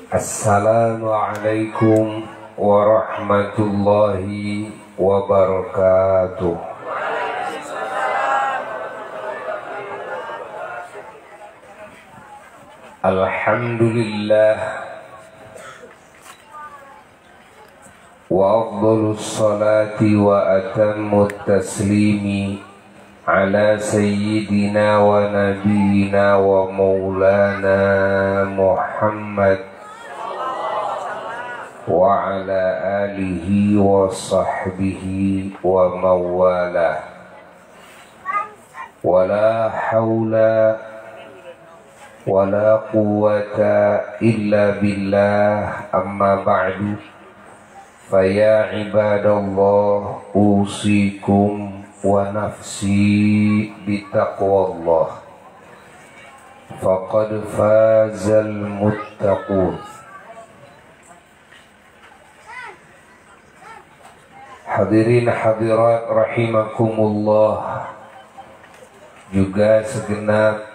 Assalamualaikum warahmatullahi wabarakatuh. Alhamdulillah wa afdhalus salati wa atammut taslimi ala sayyidina wa nabiyyina wa maulana Muhammad wa ala alihi wa sahbihi wa mawalah. Wala hawla wala quwwata illa billah, amma ba'du. Faya ibadallah, usikum wa nafsi bitaqwallah, faqad fazal muttaqun. Hadirin hadirat rahimakumullah, juga segenap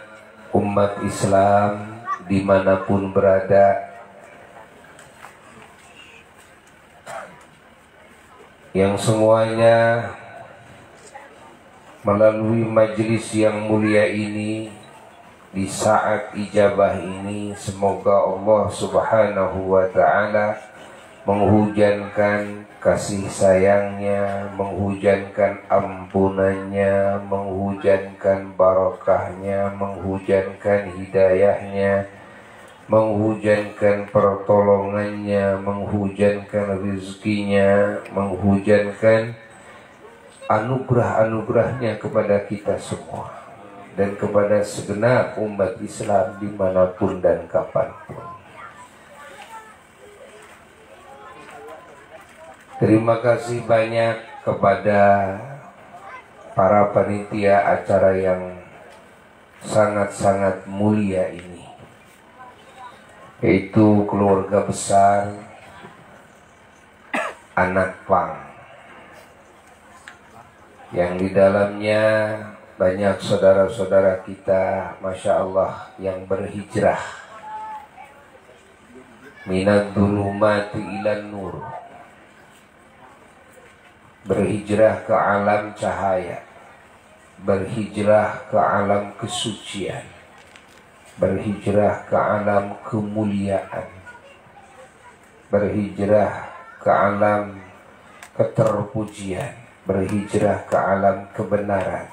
umat Islam dimanapun berada, yang semuanya melalui majelis yang mulia ini, di saat ijabah ini, semoga Allah subhanahu wa ta'ala menghujankan kasih sayangnya, menghujankan ampunannya, menghujankan barakahnya, menghujankan hidayahnya, menghujankan pertolongannya, menghujankan rezekinya, menghujankan anugerah-anugerahnya kepada kita semua dan kepada segenap umat Islam dimanapun dan kapanpun. Terima kasih banyak kepada para panitia acara yang sangat-sangat mulia ini, yaitu keluarga besar Anak Pang, yang di dalamnya banyak saudara-saudara kita, Masya Allah, yang berhijrah minad dhulumati ilan nur, berhijrah ke alam cahaya, berhijrah ke alam kesucian, berhijrah ke alam kemuliaan, berhijrah ke alam keterpujian, berhijrah ke alam kebenaran,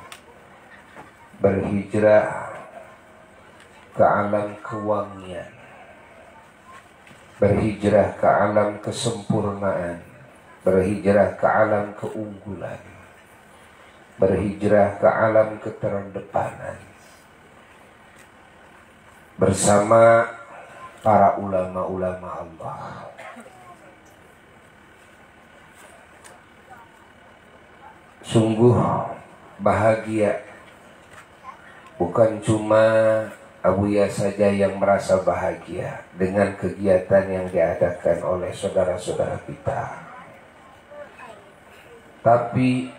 berhijrah ke alam kewangian, berhijrah ke alam kesempurnaan, berhijrah ke alam keunggulan, berhijrah ke alam keterdepanan bersama para ulama-ulama Allah. Sungguh bahagia, bukan cuma Abuya saja yang merasa bahagia dengan kegiatan yang diadakan oleh saudara-saudara kita, tapi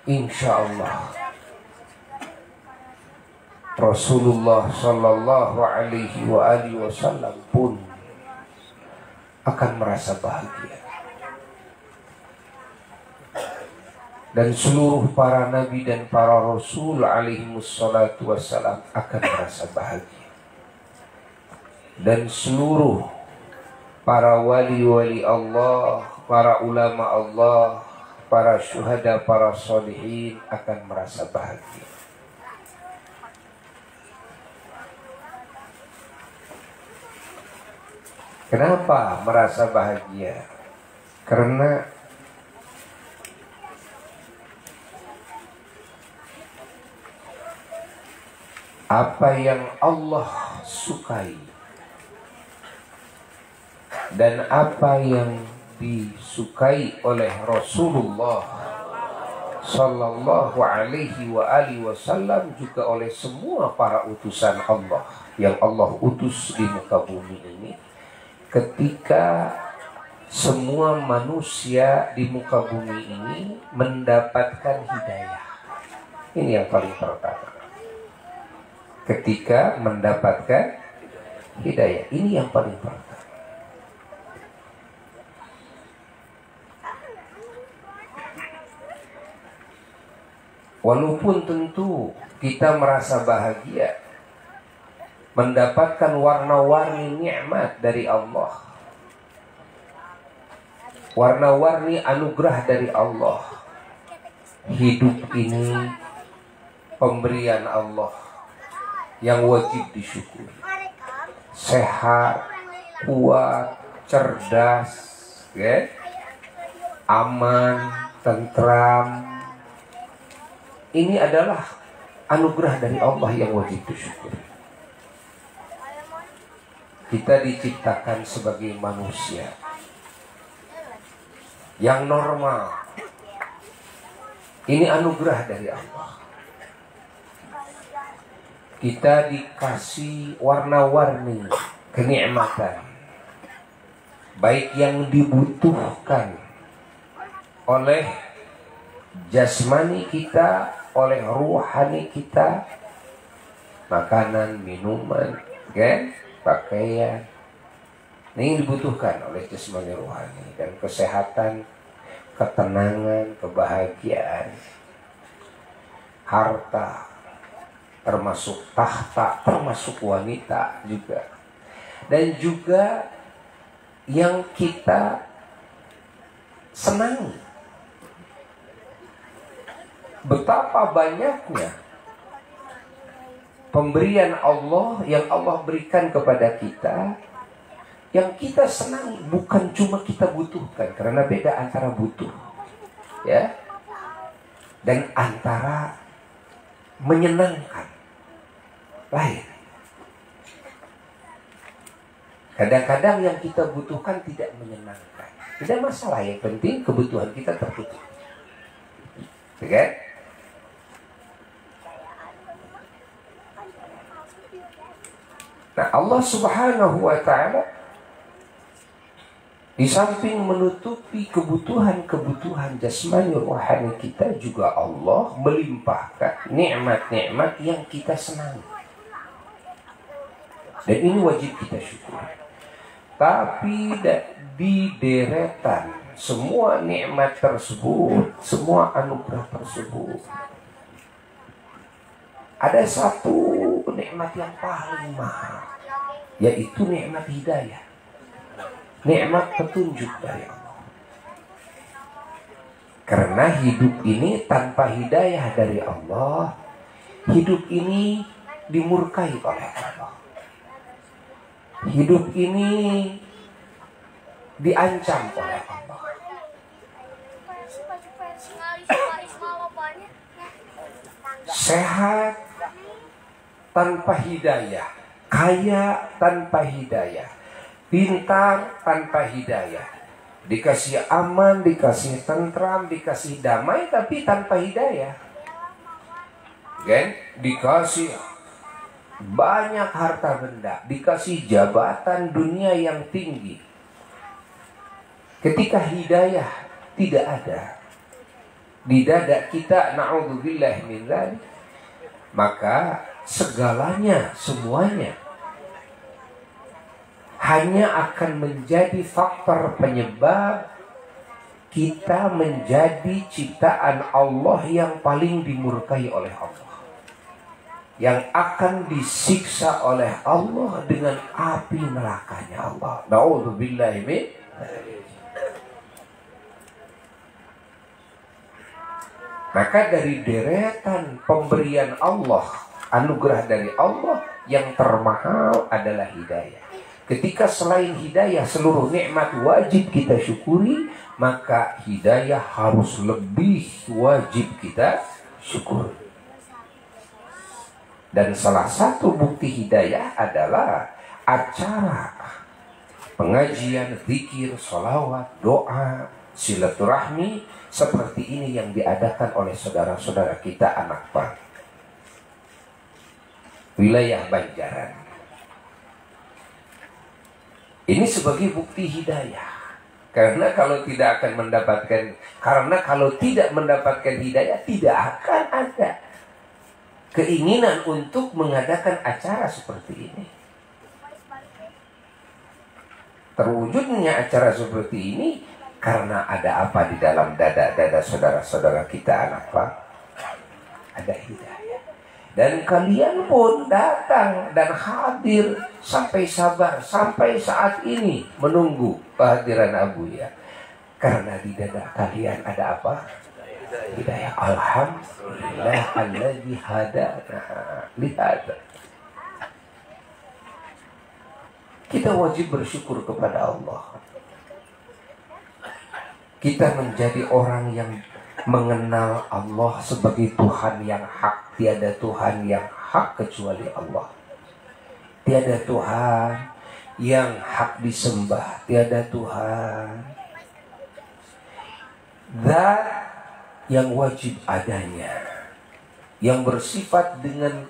insya Allah Rasulullah Sallallahu Alaihi Wasallam pun akan merasa bahagia, dan seluruh para nabi dan para rasul alaihimussalatu wassalam akan merasa bahagia, dan seluruh para wali-wali Allah, para ulama Allah, para syuhada, para sholihin akan merasa bahagia. Kenapa merasa bahagia? Karena apa yang Allah sukai dan apa yang disukai oleh Rasulullah Sallallahu Alaihi Wasallam, juga oleh semua para utusan Allah yang Allah utus di muka bumi ini, ketika semua manusia di muka bumi ini mendapatkan hidayah. Ini yang paling pertama. Ketika mendapatkan hidayah. Ini yang paling pertama. Walaupun tentu kita merasa bahagia mendapatkan warna-warni nikmat dari Allah, warna-warni anugerah dari Allah. Hidup ini pemberian Allah yang wajib disyukuri. Sehat, kuat, cerdas, ya? Aman, tentram. Ini adalah anugerah dari Allah yang wajib disyukuri. Kita diciptakan sebagai manusia yang normal. Ini anugerah dari Allah. Kita dikasih warna-warni kenikmatan, baik yang dibutuhkan oleh jasmani kita, oleh ruhani kita, makanan, minuman, kan? Pakaian. Ini yang dibutuhkan oleh jasmani, ruhani, dan kesehatan, ketenangan, kebahagiaan, harta, termasuk tahta, termasuk wanita juga. Dan juga yang kita senangi. Betapa banyaknya pemberian Allah yang Allah berikan kepada kita, yang kita senangi, bukan cuma kita butuhkan. Karena beda antara butuh, ya, dan antara menyenangkan. Lain. Kadang-kadang yang kita butuhkan tidak menyenangkan. Tidak masalah, yang penting kebutuhan kita terpenuhi. Oke? Nah, Allah Subhanahu wa ta'ala di samping menutupi kebutuhan-kebutuhan jasmani rohani kita, juga Allah melimpahkan nikmat-nikmat yang kita senangi. Dan ini wajib kita syukuri. Tapi di deretan semua nikmat tersebut, semua anugerah tersebut, ada satu nikmat yang paling mahal, yaitu nikmat hidayah, nikmat petunjuk dari Allah. Karena hidup ini tanpa hidayah dari Allah, hidup ini dimurkai oleh Allah. Hidup ini diancam oleh Allah. Sehat tanpa hidayah, kaya tanpa hidayah, pintar tanpa hidayah, dikasih aman, dikasih tentram, dikasih damai, tapi tanpa hidayah. Kan? Dikasih banyak harta benda, dikasih jabatan dunia yang tinggi. Ketika hidayah tidak ada di dada kita, na'udzubillah min dzalik, maka segalanya, semuanya hanya akan menjadi faktor penyebab kita menjadi ciptaan Allah yang paling dimurkai oleh Allah, yang akan disiksa oleh Allah dengan api nerakanya Allah. Na'udzubillah min dzalik. Maka dari deretan pemberian Allah, anugerah dari Allah, yang termahal adalah hidayah. Ketika selain hidayah seluruh nikmat wajib kita syukuri, maka hidayah harus lebih wajib kita syukuri. Dan salah satu bukti hidayah adalah acara pengajian, zikir, sholawat, doa, silaturahmi seperti ini yang diadakan oleh saudara-saudara kita anak PAN wilayah Banjaran. Ini sebagai bukti hidayah. Karena kalau tidak mendapatkan hidayah, tidak akan ada keinginan untuk mengadakan acara seperti ini. Terwujudnya acara seperti ini karena ada apa di dalam dada-dada saudara-saudara kita, apa? Ada hidayah. Dan kalian pun datang dan hadir sampai sabar sampai saat ini menunggu kehadiran Abu ya. Karena di dada kalian ada apa? Hidayah. Alhamdulillah alladzi hadana lihada. Kita wajib bersyukur kepada Allah. Kita menjadi orang yang mengenal Allah sebagai Tuhan yang hak. Tiada Tuhan yang hak kecuali Allah. Tiada Tuhan yang hak disembah. Tiada Tuhan zat yang wajib adanya, yang bersifat dengan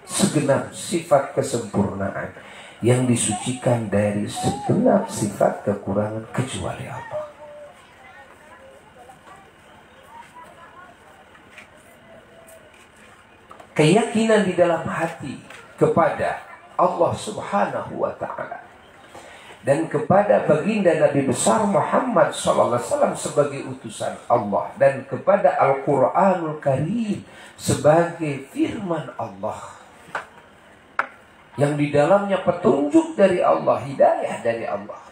segenap sifat kesempurnaan, yang disucikan dari segenap sifat kekurangan kecuali Allah. Keyakinan di dalam hati kepada Allah Subhanahu wa ta'ala dan kepada baginda Nabi besar Muhammad SAW sebagai utusan Allah, dan kepada Al-Quranul Karim sebagai firman Allah yang di dalamnya petunjuk dari Allah, hidayah dari Allah.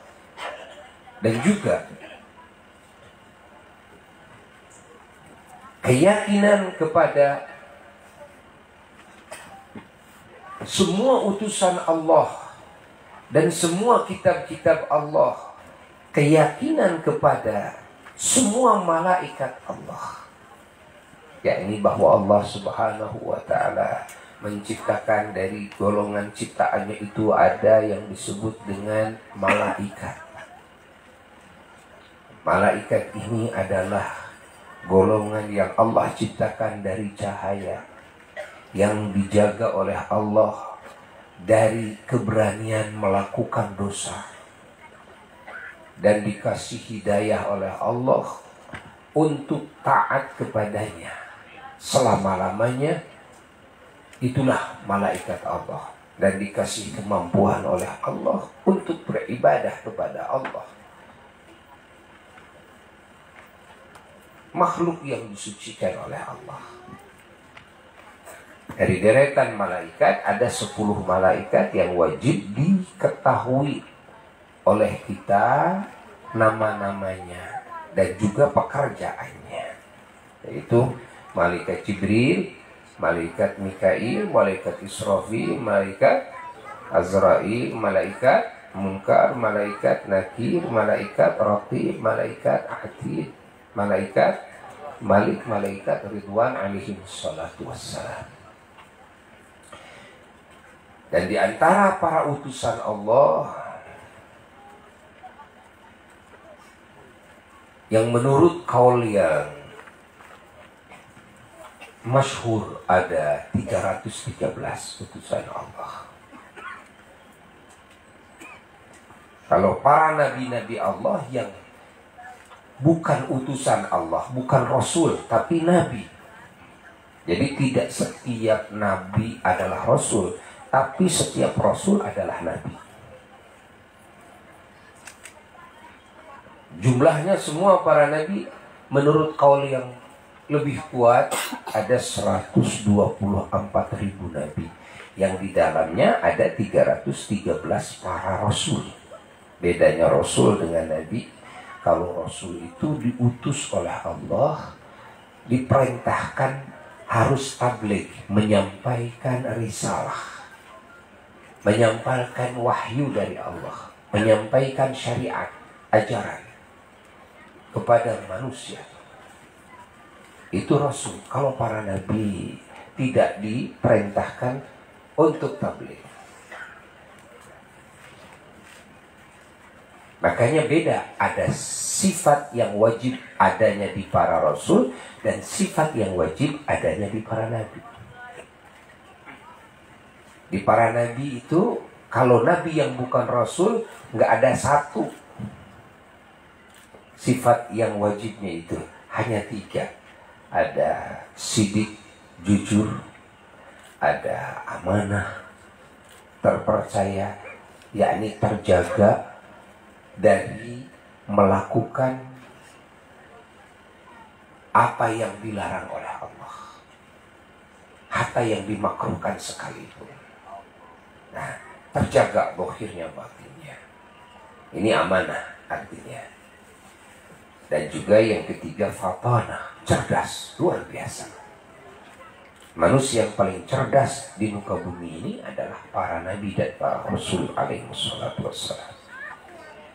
Dan juga keyakinan kepada semua utusan Allah dan semua kitab-kitab Allah, keyakinan kepada semua malaikat Allah, yakni bahwa Allah Subhanahu wa ta'ala menciptakan dari golongan ciptaannya itu ada yang disebut dengan malaikat. Malaikat ini adalah golongan yang Allah ciptakan dari cahaya, yang dijaga oleh Allah dari keberanian melakukan dosa, dan dikasih hidayah oleh Allah untuk taat kepadanya selama-lamanya. Itulah malaikat Allah, dan dikasih kemampuan oleh Allah untuk beribadah kepada Allah. Makhluk yang disucikan oleh Allah. Dari deretan malaikat ada 10 malaikat yang wajib diketahui oleh kita nama-namanya dan juga pekerjaannya, yaitu malaikat Jibril, malaikat Mikail, malaikat Israfil, malaikat Azrail, malaikat Munkar, malaikat Nakir, malaikat Raqib, malaikat Atid, malaikat Malik, malaikat Ridwan alaihi salatu wassalam. Dan di antara para utusan Allah yang menurut kaul yang masyhur ada 313 utusan Allah. Kalau para nabi-nabi Allah yang bukan utusan Allah, bukan rasul, tapi nabi. Jadi tidak setiap nabi adalah rasul, tapi setiap rasul adalah nabi. Jumlahnya semua para nabi menurut kaul yang lebih kuat ada 124.000 nabi, yang di dalamnya ada 313 para rasul. Bedanya rasul dengan nabi, kalau rasul itu diutus oleh Allah, diperintahkan harus tabligh, menyampaikan risalah, menyampaikan wahyu dari Allah, menyampaikan syariat, ajaran kepada manusia. Itu rasul. Kalau para nabi tidak diperintahkan untuk tabligh. Makanya beda, ada sifat yang wajib adanya di para rasul dan sifat yang wajib adanya di para nabi. Di para nabi itu, kalau nabi yang bukan rasul, nggak ada satu sifat yang wajibnya itu, hanya 3. Ada sidik, jujur, ada amanah, terpercaya, yakni terjaga, dari melakukan apa yang dilarang oleh Allah, hatta yang dimakruhkan sekalipun. Nah, terjaga zahirnya batinnya. Ini amanah artinya. Dan juga yang ketiga fatanah, cerdas, luar biasa. Manusia yang paling cerdas di muka bumi ini adalah para nabi dan para rasul alaihi wassalatu wassalam.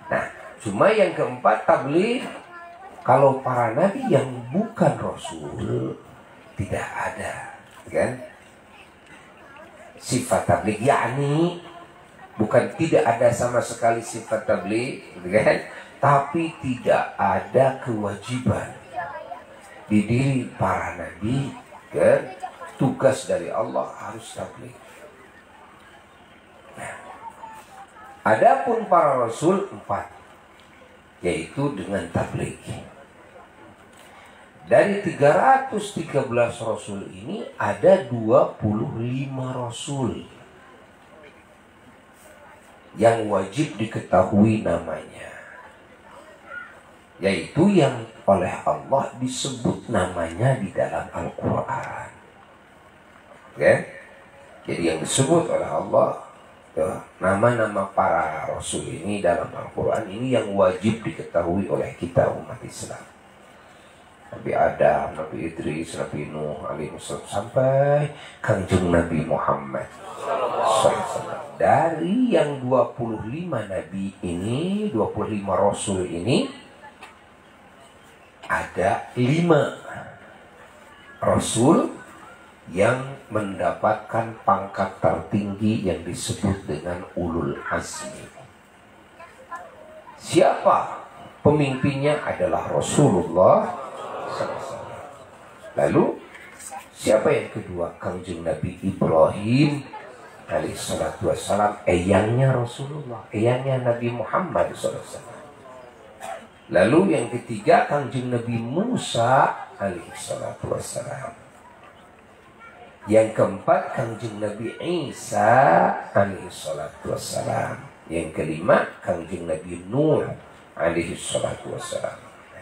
Nah, cuma yang keempat tabligh. Kalau para nabi yang bukan rasul tidak ada, kan? Sifat tabligh, yakni bukan tidak ada sama sekali sifat tabligh, kan? Tapi tidak ada kewajiban di diri para nabi, kan? Tugas dari Allah harus tabligh. Nah, adapun para rasul 4, yaitu dengan tabligh. Dari 313 rasul ini ada 25 rasul yang wajib diketahui namanya, yaitu yang oleh Allah disebut namanya di dalam Al-Quran. Okay? Jadi yang disebut oleh Allah, nama-nama para rasul ini dalam Al-Quran ini yang wajib diketahui oleh kita umat Islam. Nabi Adam, Nabi Idris, Nabi Nuh alaihissalam, sampai Kanjeng Nabi Muhammad SAW. Dari yang 25 nabi ini, 25 rasul ini, ada 5 rasul yang mendapatkan pangkat tertinggi yang disebut dengan ulul azmi. Siapa pemimpinnya? Adalah Rasulullah SAW. Lalu siapa yang kedua? Kanjeng Nabi Ibrahim alaihissalatu wassalam, eyangnya Rasulullah, eyangnya Nabi Muhammad SAW. Lalu yang ketiga Kanjeng Nabi Musa alaihissalatu wassalam. Yang keempat Kanjeng Nabi Isa alaihissalatu wassalam. Yang kelima Kanjeng Nabi Nuh alaihissalatu wassalam.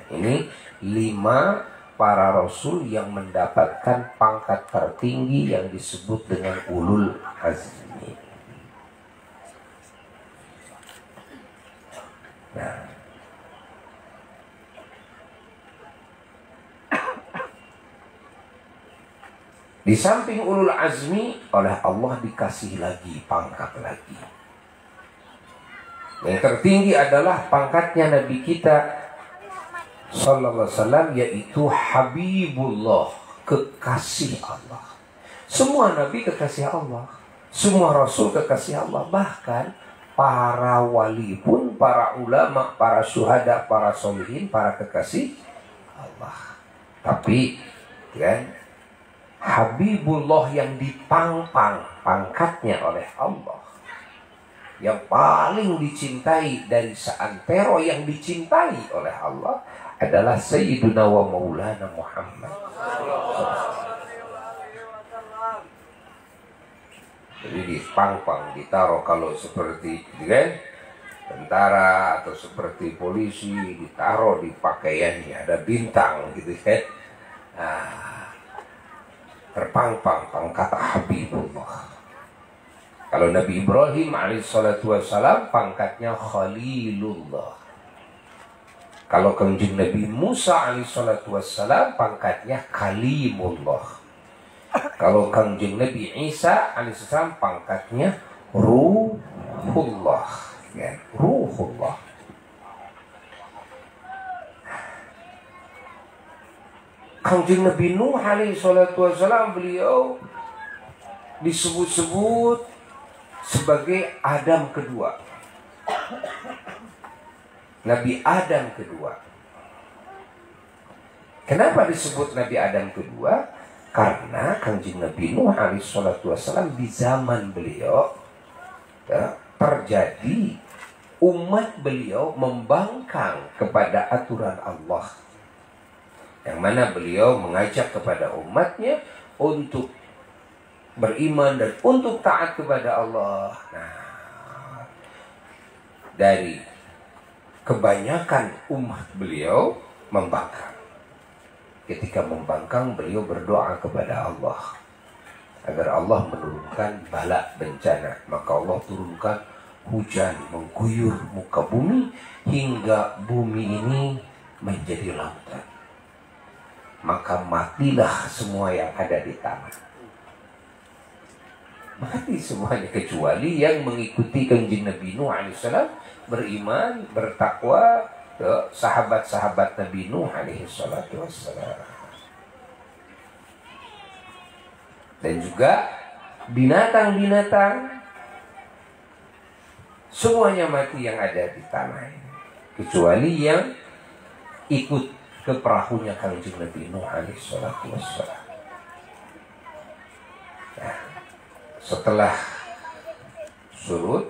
Ini 5 para rasul yang mendapatkan pangkat tertinggi yang disebut dengan ulul azmi. Nah, di samping ulul azmi, oleh Allah dikasih lagi pangkat lagi. Yang tertinggi adalah pangkatnya Nabi kita sallallahu alaihi wasallam, yaitu Habibullah, kekasih Allah. Semua nabi kekasih Allah, semua rasul kekasih Allah. Bahkan para wali pun, para ulama, para syuhada, para solihin, para kekasih Allah. Tapi kan, Habibullah yang dipangpang pangkatnya oleh Allah, yang paling dicintai dari seantero yang dicintai oleh Allah, adalah Sayyiduna wa Maulana Muhammad. Jadi dipangpang, ditaruh, kalau seperti kan tentara atau seperti polisi, ditaruh di pakaiannya ada bintang gitu kan. Nah, terpangpang pangkat Habibullah. Kalau Nabi Ibrahim alaihissalatu wassalam pangkatnya Khalilullah. Kalau Kanjeng Nabi Musa alaihissalatu wassalam pangkatnya Kalimullah. Kalau Kanjeng Nabi Isa alaihissalam pangkatnya Ruhullah, ya, Ruhullah. Kanjeng Nabi Nuh alaihissalatu wassalam, beliau disebut-sebut sebagai Adam kedua, Nabi Adam kedua. Kenapa disebut Nabi Adam kedua? Karena Kanjeng Nabi Nuh alaihissalatu wassalam di zaman beliau ya, terjadi umat beliau membangkang kepada aturan Allah, yang mana beliau mengajak kepada umatnya untuk beriman dan untuk taat kepada Allah. Nah, dari kebanyakan umat beliau membangkang. Ketika membangkang, beliau berdoa kepada Allah agar Allah menurunkan bala bencana. Maka Allah turunkan hujan mengguyur muka bumi hingga bumi ini menjadi lautan. Maka matilah semua yang ada di tanah. Mati semuanya kecuali yang mengikuti kanjeng Nabi Nuh alaihissalam, beriman, bertakwa, sahabat-sahabat Nabi Nuh alaihissalatu wassalam. Dan juga binatang-binatang semuanya mati yang ada di tanah ini, kecuali yang ikut ke perahunya kanjeng Nabi Nuh alaihissalatu wassalam. Nah, setelah surut,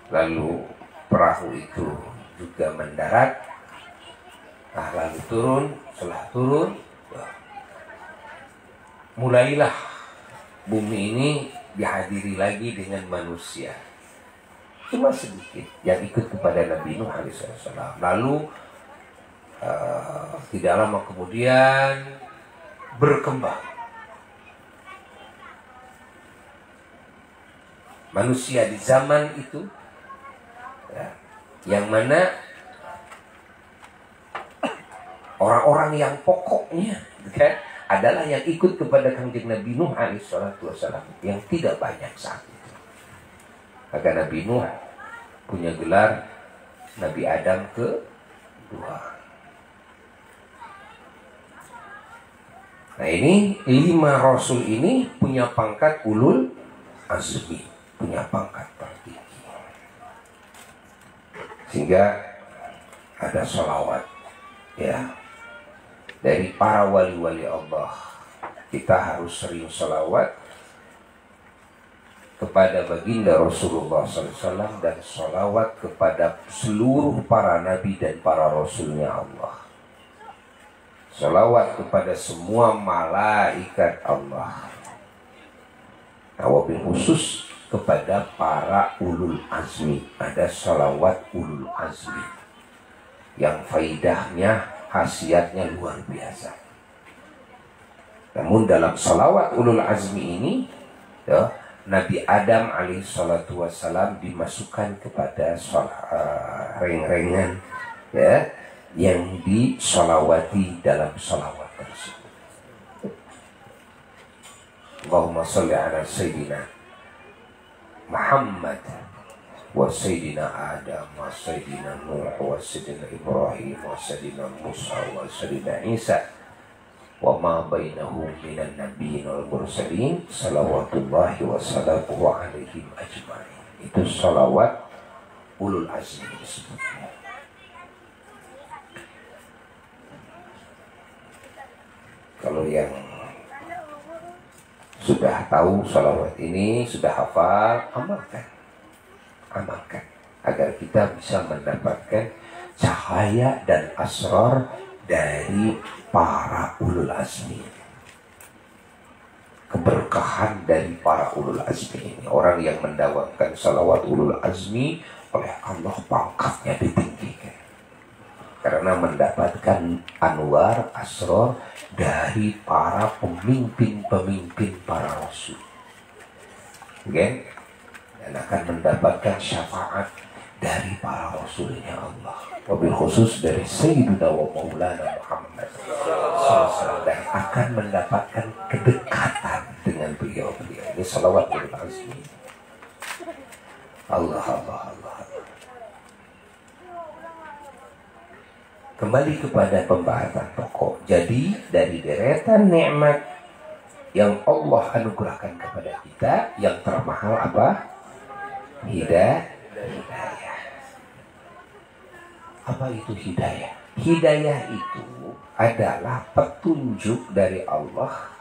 lalu perahu itu juga mendarat. Nah, lalu turun, setelah turun, mulailah bumi ini dihadiri lagi dengan manusia. Cuma sedikit yang ikut kepada Nabi Nuh alaihissalam. Lalu tidak lama kemudian berkembang. Manusia di zaman itu, ya, yang mana orang-orang yang pokoknya kan, adalah yang ikut kepada kanjeng Nabi Nuh alaihissalatu wassalam, yang tidak banyak saat itu. Maka Nabi Nuh punya gelar Nabi Adam kedua. Nah, ini 5 rasul ini punya pangkat ulul azmi, punya pangkat tertinggi. Sehingga ada sholawat, ya, dari para wali-wali Allah. Kita harus sering sholawat kepada baginda Rasulullah SAW dan sholawat kepada seluruh para nabi dan para rasulnya Allah. Sholawat kepada semua malaikat Allah. Nah, wabil khusus kepada para ulul azmi. Ada sholawat ulul azmi yang faidahnya, khasiatnya luar biasa. Namun dalam sholawat ulul azmi ini, ya, Nabi Adam alaihissalatu wassalam dimasukkan kepada reng-rengan, ya, yang disolawati dalam solawat tersebut. Allahumma salli ala Sayyidina Muhammad wa Sayyidina Adam wa Sayyidina Nuh wa Sayyidina Ibrahim wa Sayyidina Musa wa Sayyidina Isa wa ma bainahum minan nabiyyin wal mursalin salawatullahi wa salamuhu alaihim ajma'in. Itu solawat ulul azmi disebutnya. Kalau yang sudah tahu sholawat ini, sudah hafal, amalkan. Amalkan. Agar kita bisa mendapatkan cahaya dan asrar dari para ulul azmi. Keberkahan dari para ulul azmi ini. Orang yang mendawamkan sholawat ulul azmi, oleh Allah pangkatnya ditinggikan. Karena mendapatkan anwar, asrar dari para pemimpin-pemimpin para rasul. Okay? Dan akan mendapatkan syafaat dari para rasulnya Allah. Wabil khusus dari Sayyidina wa Maulana Muhammad SAW. Dan akan mendapatkan kedekatan dengan beliau-beliau. Ini salawat ulul azmi. Allah, Allah, Allah. Kembali kepada pembahasan pokok. Jadi dari deretan nikmat yang Allah anugerahkan kepada kita, yang termahal apa? Hidayah. Apa itu hidayah? Hidayah itu adalah petunjuk dari Allah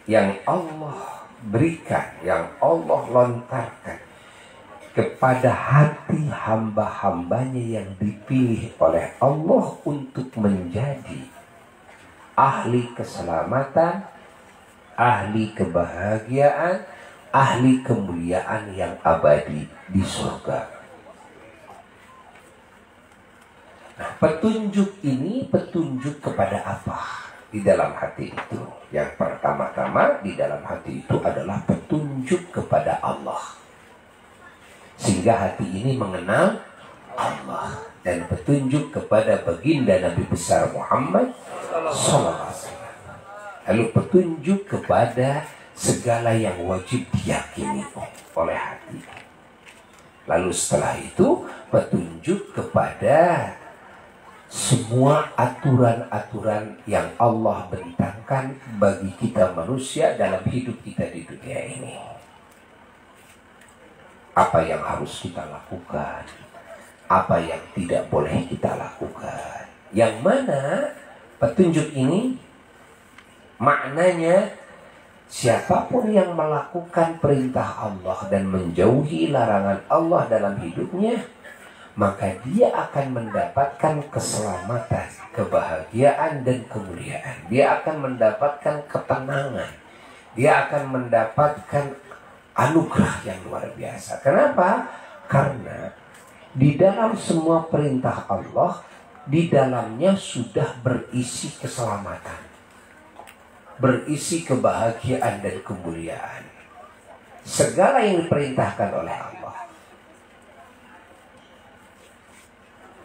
yang Allah berikan, yang Allah lontarkan kepada hati hamba-hambanya yang dipilih oleh Allah untuk menjadi ahli keselamatan, ahli kebahagiaan, ahli kemuliaan yang abadi di surga. Nah, petunjuk ini petunjuk kepada apa di dalam hati itu? Yang pertama-tama di dalam hati itu adalah petunjuk kepada Allah. Sehingga hati ini mengenal Allah dan petunjuk kepada baginda Nabi besar Muhammad SAW. Lalu petunjuk kepada segala yang wajib diyakini oleh hati. Lalu setelah itu petunjuk kepada semua aturan-aturan yang Allah bentangkan bagi kita manusia dalam hidup kita di dunia ini. Apa yang harus kita lakukan, apa yang tidak boleh kita lakukan. Yang mana petunjuk ini maknanya siapapun yang melakukan perintah Allah dan menjauhi larangan Allah dalam hidupnya, maka dia akan mendapatkan keselamatan, kebahagiaan dan kemuliaan. Dia akan mendapatkan ketenangan. Dia akan mendapatkan anugerah yang luar biasa. Kenapa? Karena di dalam semua perintah Allah, di dalamnya sudah berisi keselamatan, berisi kebahagiaan dan kemuliaan. Segala yang diperintahkan oleh Allah.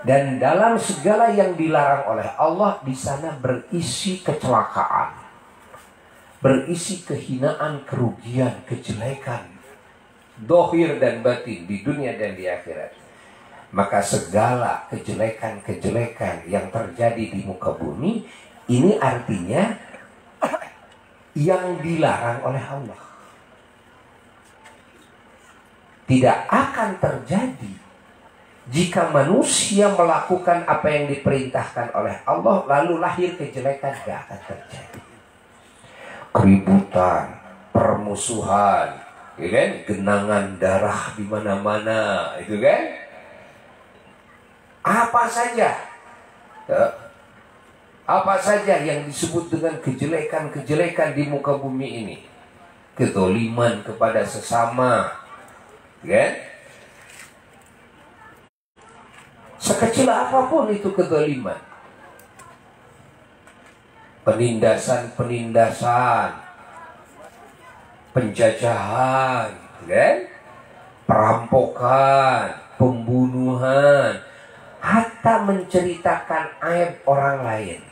Dan dalam segala yang dilarang oleh Allah, di sana berisi kecelakaan, berisi kehinaan, kerugian, kejelekan, dohir dan batin di dunia dan di akhirat. Maka segala kejelekan-kejelekan yang terjadi di muka bumi, ini artinya yang dilarang oleh Allah. Tidak akan terjadi jika manusia melakukan apa yang diperintahkan oleh Allah, lalu lahir kejelekan, tidak akan terjadi. Keributan, permusuhan, ya kan? Genangan darah di mana-mana, itu kan? Apa saja, apa saja yang disebut dengan kejelekan-kejelekan di muka bumi ini, kezaliman kepada sesama, kan? Sekecil apapun itu kezaliman, penindasan, penjajahan, kan? Perampokan, pembunuhan, hatta menceritakan aib orang lain,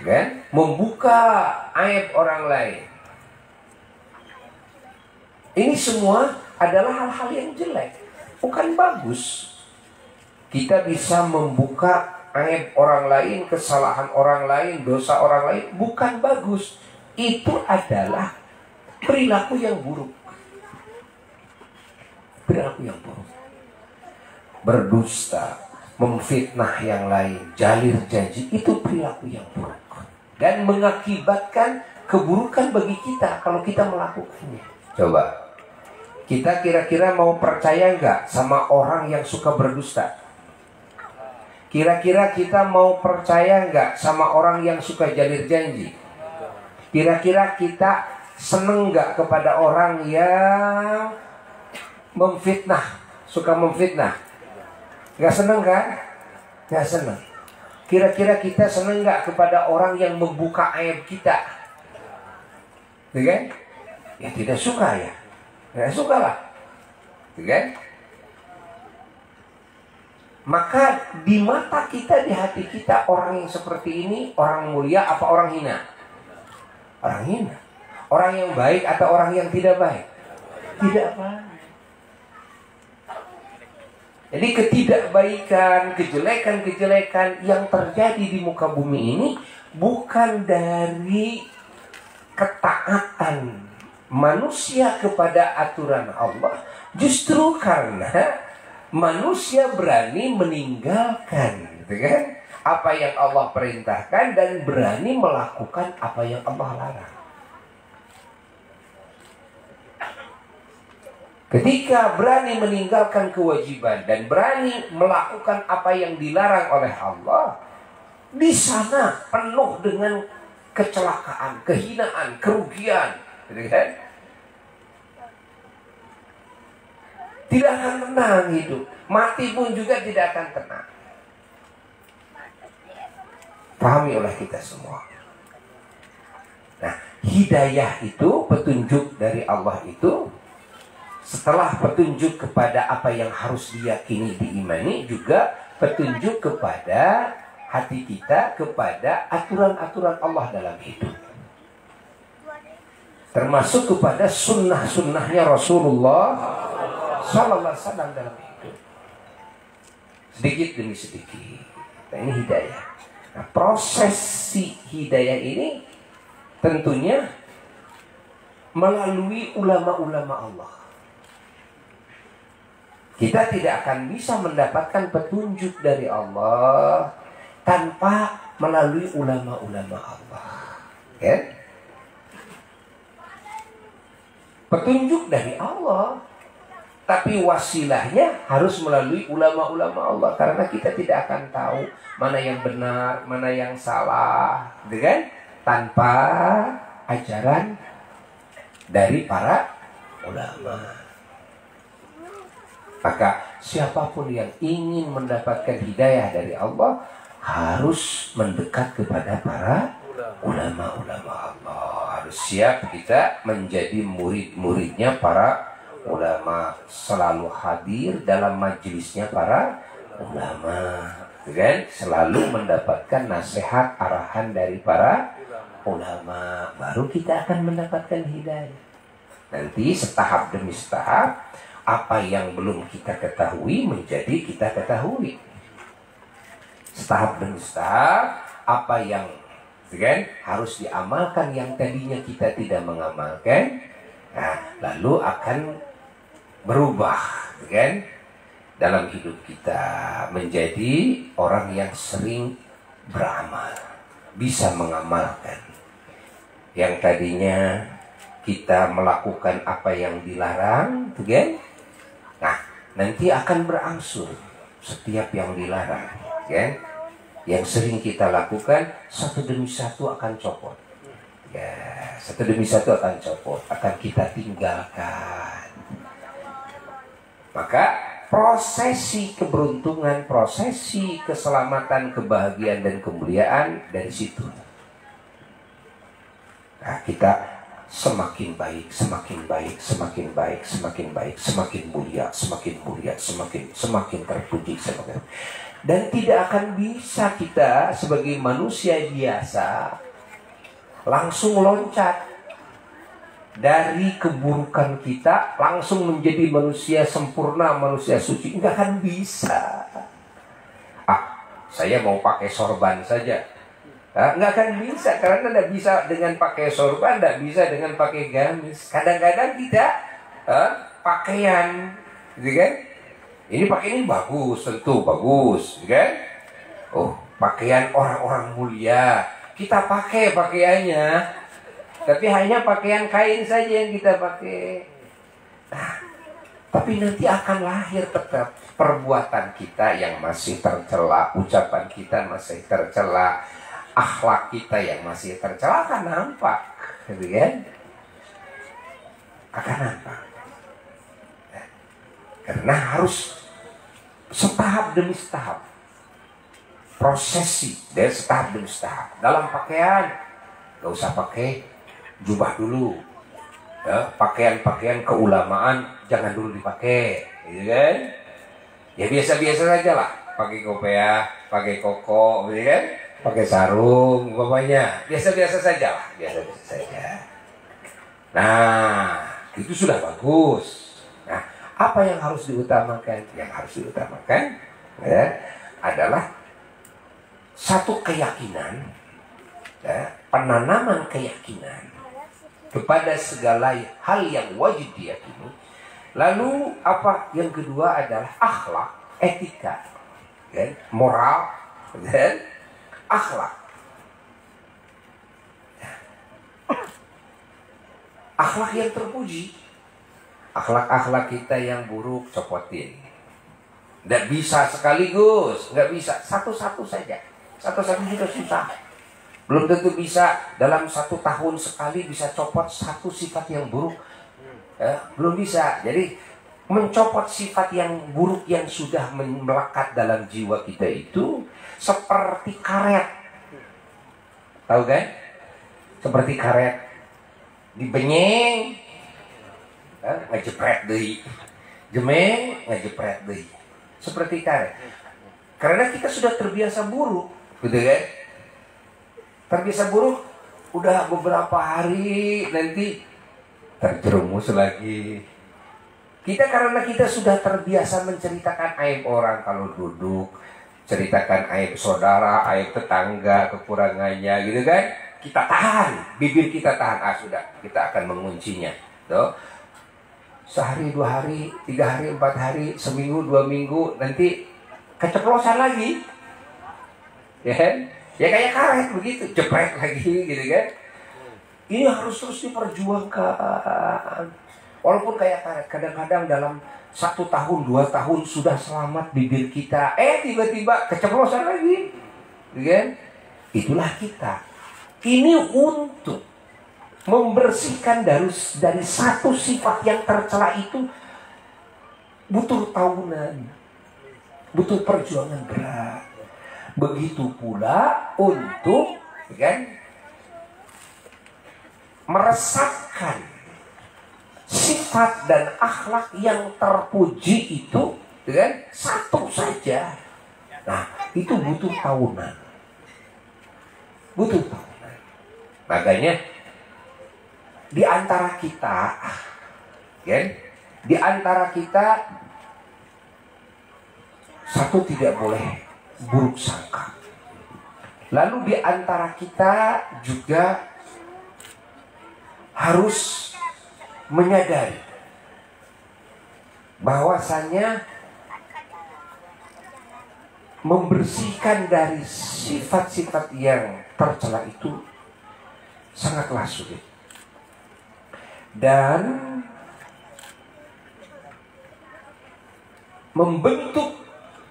kan? Membuka aib orang lain. Ini semua adalah hal-hal yang jelek, bukan bagus. Kita bisa membuka aib orang lain, kesalahan orang lain, dosa orang lain, bukan bagus. Itu adalah perilaku yang buruk. Perilaku yang buruk. Berdusta, memfitnah yang lain, jalir janji, itu perilaku yang buruk. Dan mengakibatkan keburukan bagi kita kalau kita melakukannya. Coba, kita kira-kira mau percaya nggak sama orang yang suka berdusta? Kira-kira kita mau percaya nggak sama orang yang suka jalir janji? Kira-kira kita seneng nggak kepada orang yang memfitnah, suka memfitnah? Nggak seneng kan? Nggak seneng. Kira-kira kita seneng nggak kepada orang yang membuka aib kita? Ya kan? Ya tidak suka ya. Ya suka lah, kan? Maka di mata kita, di hati kita, orang yang seperti ini orang mulia apa orang hina? Orang hina. Orang yang baik atau orang yang tidak baik? Tidak baik. Jadi ketidakbaikan, kejelekan-kejelekan yang terjadi di muka bumi ini bukan dari ketaatan manusia kepada aturan Allah, justru karena manusia berani meninggalkan, gitu kan, apa yang Allah perintahkan dan berani melakukan apa yang Allah larang. Ketika berani meninggalkan kewajiban dan berani melakukan apa yang dilarang oleh Allah, di sana penuh dengan kecelakaan, kehinaan, kerugian, gitu kan? Tidak akan tenang hidup. Mati pun juga tidak akan tenang. Pahami oleh kita semua. Nah, hidayah itu, petunjuk dari Allah itu, setelah petunjuk kepada apa yang harus diyakini, diimani, juga petunjuk kepada hati kita, kepada aturan-aturan Allah dalam hidup. Termasuk kepada sunnah-sunnahnya Rasulullah Sallallahu Alaihi Wasallam dalam hidup. Sedikit demi sedikit. Nah, ini hidayah. Nah, proses si hidayah ini tentunya melalui ulama-ulama Allah. Kita tidak akan bisa mendapatkan petunjuk dari Allah tanpa melalui ulama-ulama Allah. Ya? Petunjuk dari Allah, tapi wasilahnya harus melalui ulama-ulama Allah, karena kita tidak akan tahu mana yang benar, mana yang salah, kan? Tanpa ajaran dari para ulama. Maka siapapun yang ingin mendapatkan hidayah dari Allah harus mendekat kepada para ulama-ulama Allah. Harus siap kita menjadi murid-muridnya para ulama, selalu hadir dalam majelisnya para ulama, kan? Selalu mendapatkan nasihat arahan dari para ulama, baru kita akan mendapatkan hidayah. Nanti setahap demi setahap, apa yang belum kita ketahui menjadi kita ketahui. Setahap demi setahap, apa yang kan, harus diamalkan yang tadinya kita tidak mengamalkan, nah, lalu akan berubah, kan, dalam hidup kita menjadi orang yang sering beramal, bisa mengamalkan. Yang tadinya kita melakukan apa yang dilarang, kan, nah, nanti akan berangsur setiap yang dilarang, kan. Yang sering kita lakukan satu demi satu akan copot. Ya, satu demi satu akan copot, akan kita tinggalkan. Maka prosesi keberuntungan, prosesi keselamatan, kebahagiaan dan kemuliaan dari situ. Nah, kita semakin baik, semakin baik, semakin baik, semakin baik, semakin mulia, semakin mulia, semakin terpuji, semakin. Dan tidak akan bisa kita sebagai manusia biasa langsung loncat dari keburukan kita langsung menjadi manusia sempurna, manusia suci. Nggak akan bisa. Saya mau pakai sorban saja. Nggak akan bisa, karena tidak bisa dengan pakai sorban, tidak bisa dengan pakai gamis. Kadang-kadang tidak pakaian, gitu kan? Ini pakai ini bagus, tentu bagus, kan? Oh, pakaian orang-orang mulia. Kita pakai pakaiannya, tapi hanya pakaian kain saja yang kita pakai. Nah, tapi nanti akan lahir tetap perbuatan kita yang masih tercela, ucapan kita masih tercela, akhlak kita yang masih tercela akan nampak, gitu kan? Akan nampak. Karena harus setahap demi setahap, prosesi dari setahap demi setahap. Dalam pakaian, gak usah pakai jubah dulu, ya, pakaian-pakaian keulamaan jangan dulu dipakai, gitu kan? Ya biasa-biasa saja lah, pakai kopiah, pakai koko, gitu kan? Pakai sarung, umpamanya biasa-biasa saja lah, biasa-biasa saja. Nah, itu sudah bagus. Nah, apa yang harus diutamakan? Yang harus diutamakan ya, adalah satu keyakinan, ya, penanaman keyakinan kepada segala hal yang wajib diyakini. Lalu apa yang kedua adalah akhlak, etika, ya, moral, dan akhlak. Akhlak yang terpuji. Akhlak-akhlak kita yang buruk copotin. Tidak bisa sekaligus, nggak bisa, satu-satu saja. Satu-satu juga susah. Belum tentu bisa dalam 1 tahun sekali bisa copot satu sifat yang buruk. Belum bisa. Jadi mencopot sifat yang buruk yang sudah melekat dalam jiwa kita itu seperti karet. Tahu kan? Seperti karet dibenyeng, ngejepret deui. Jemeng, ngejepret deui. Seperti karet. Karena kita sudah terbiasa buruk, gitu kan? Terbiasa buruk, udah beberapa hari nanti terjerumus lagi. Karena kita sudah terbiasa menceritakan aib orang kalau duduk, ceritakan aib saudara, aib tetangga, kekurangannya, gitu kan? Kita tahan, bibir kita tahan, sudah, kita akan menguncinya. Tuh. Sehari, 2 hari, 3 hari, 4 hari, seminggu, 2 minggu, nanti keceplosan lagi. Ya kan? Ya kayak karet begitu, jepret lagi, gitu kan? Ini harus terus diperjuangkan. Walaupun kayak karet, kadang-kadang dalam 1 tahun, 2 tahun sudah selamat bibir kita, tiba-tiba keceplosan lagi, gitu kan? Itulah kita. Ini untuk membersihkan dari satu sifat yang tercela itu butuh tahunan, butuh perjuangan berat. Begitu pula untuk, kan, meresapkan sifat dan akhlak yang terpuji itu, kan, satu saja. Nah, itu butuh tahunan. Butuh tahunan. Makanya di antara kita, kan, di antara kita satu tidak boleh buruk sangka. Lalu di antara kita juga harus menyadari bahwasanya membersihkan dari sifat-sifat yang tercela itu sangatlah sulit. Dan membentuk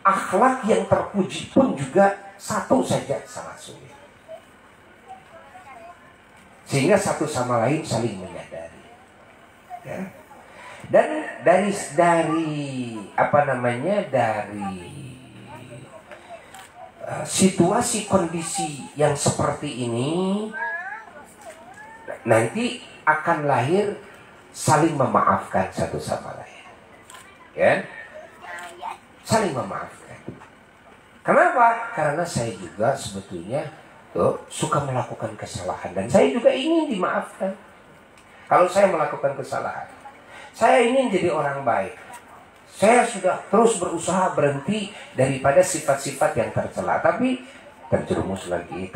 akhlak yang terpuji pun juga satu saja sangat sulit. Sehingga satu sama lain saling menyadari. Ya. Dan dari situasi kondisi yang seperti ini nanti akan lahir saling memaafkan satu sama lain, ya, saling memaafkan. Kenapa? Karena saya juga sebetulnya suka melakukan kesalahan dan saya juga ingin dimaafkan. Kalau saya melakukan kesalahan, saya ingin jadi orang baik. Saya sudah terus berusaha berhenti daripada sifat-sifat yang tercela, tapi terjerumus lagi.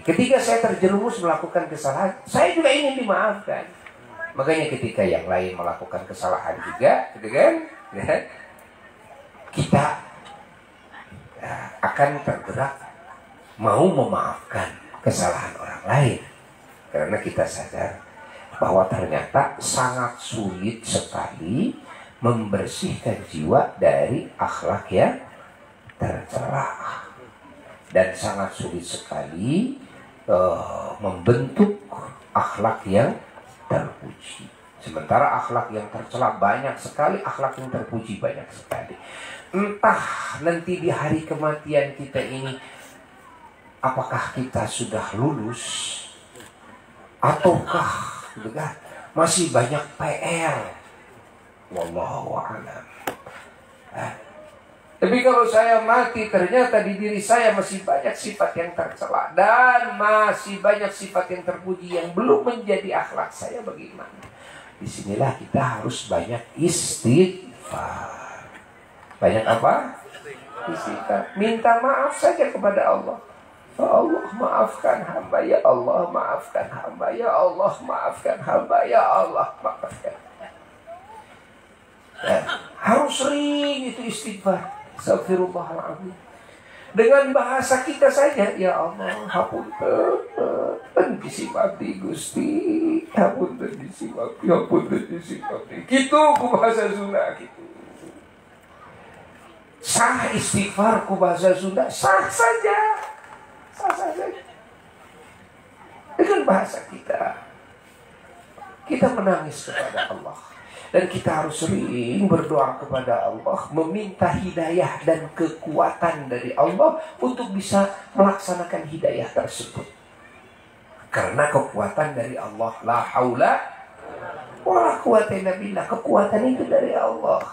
Ketika saya terjerumus melakukan kesalahan, saya juga ingin dimaafkan. Makanya ketika yang lain melakukan kesalahan juga, gitu kan, ya, kita akan tergerak mau memaafkan kesalahan orang lain. Karena kita sadar bahwa ternyata sangat sulit sekali membersihkan jiwa dari akhlak yang tercela. Dan sangat sulit sekali membentuk akhlak yang terpuji. Sementara akhlak yang tercela banyak sekali, akhlak yang terpuji banyak sekali. Entah nanti di hari kematian kita ini, apakah kita sudah lulus, ataukah juga masih banyak PR. Wallahu a'lam. Tapi kalau saya mati, ternyata di diri saya masih banyak sifat yang tercela dan masih banyak sifat yang terpuji yang belum menjadi akhlak saya, bagaimana? Disinilah kita harus banyak istighfar. Banyak apa? Istighfar. Minta maaf saja kepada Allah. Ya Allah, maafkan hamba. Ya Allah, maafkan hamba. Ya Allah, maafkan hamba. Ya Allah, maafkan. Ya, harus sering itu istighfar. Astagfirullahaladzim. Dengan bahasa kita saja, ya Allah, hapunten disimati Gusti, hapunten disimati, hapunten disimati. Gitu ku bahasa Sunda gitu. Sah istighfar ku bahasa Sunda, sah saja. Sah saja. Dengan bahasa kita menangis kepada Allah. Dan kita harus sering berdoa kepada Allah, meminta hidayah dan kekuatan dari Allah untuk bisa melaksanakan hidayah tersebut. Karena kekuatan dari Allah, la haula wala quwata illa billah, kekuatan itu dari Allah.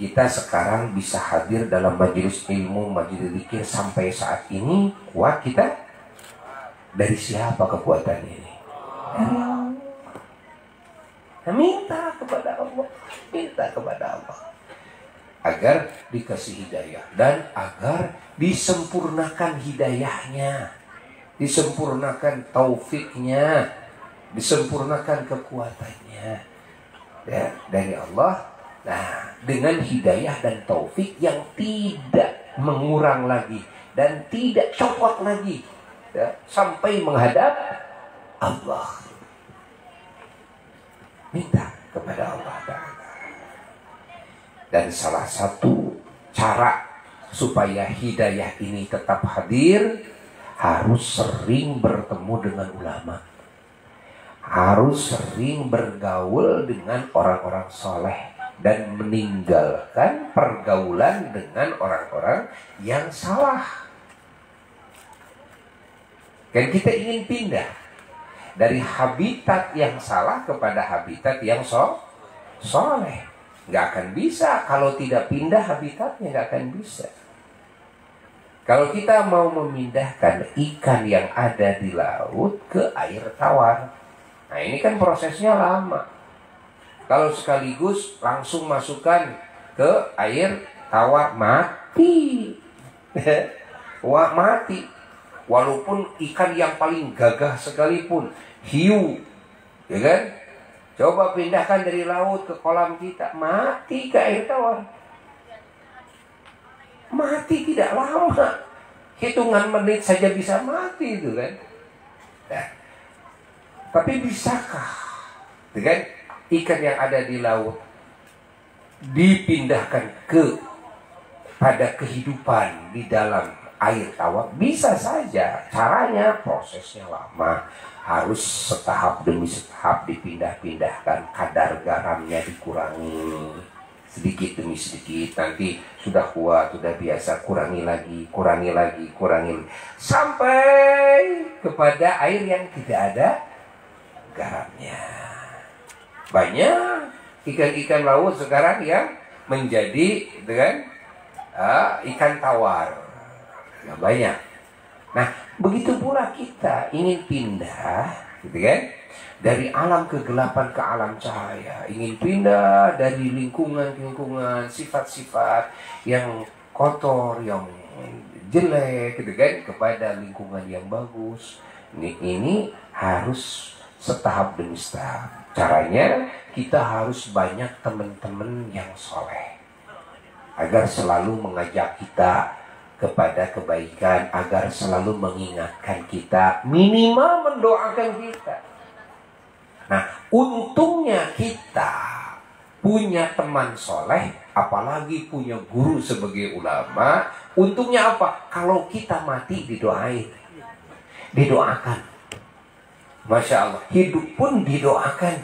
Kita sekarang bisa hadir dalam majelis ilmu, majelis zikir sampai saat ini, kuat kita dari siapa kekuatan ini? Dari Allah. Minta kepada Allah, minta kepada Allah agar dikasih hidayah dan agar disempurnakan hidayahnya, disempurnakan taufiknya, disempurnakan kekuatannya ya, dari Allah. Nah, dengan hidayah dan taufik yang tidak mengurang lagi dan tidak copot lagi ya, sampai menghadap Allah. Minta kepada Allah Ta'ala. Dan salah satu cara supaya hidayah ini tetap hadir, harus sering bertemu dengan ulama, harus sering bergaul dengan orang-orang soleh, dan meninggalkan pergaulan dengan orang-orang yang salah. Kan kita ingin pindah dari habitat yang salah kepada habitat yang soleh. Nggak akan bisa kalau tidak pindah habitatnya, nggak akan bisa. Kalau kita mau memindahkan ikan yang ada di laut ke air tawar, nah ini kan prosesnya lama. Kalau sekaligus langsung masukkan ke air tawar, mati. Wah, mati. Walaupun ikan yang paling gagah sekalipun, hiu, ya kan? Coba pindahkan dari laut ke kolam kita, mati ke air tawar. Mati tidak lama, hitungan menit saja bisa mati itu kan. Nah, tapi bisakah dengan ikan yang ada di laut dipindahkan pada kehidupan di dalam air tawar? Bisa saja. Caranya, prosesnya lama. Harus setahap demi setahap dipindah-pindahkan. Kadar garamnya dikurangi sedikit demi sedikit. Nanti sudah kuat, sudah biasa, kurangi lagi, kurangi lagi, kurangi lagi, sampai kepada air yang tidak ada garamnya. Banyak ikan-ikan laut sekarang yang menjadi dengan ikan tawar. Ya, banyak. Nah, begitu pula kita ingin pindah, gitu kan, dari alam kegelapan ke alam cahaya, ingin pindah dari lingkungan ke lingkungan, sifat-sifat yang kotor, yang jelek, gitu kan, kepada lingkungan yang bagus. Ini harus setahap demi setahap. Caranya kita harus banyak teman-teman yang soleh agar selalu mengajak kita kepada kebaikan, agar selalu mengingatkan kita, minimal mendoakan kita. Nah, untungnya kita punya teman soleh, apalagi punya guru sebagai ulama. Untungnya apa? Kalau kita mati didoain, didoakan. Masya Allah, hidup pun didoakan.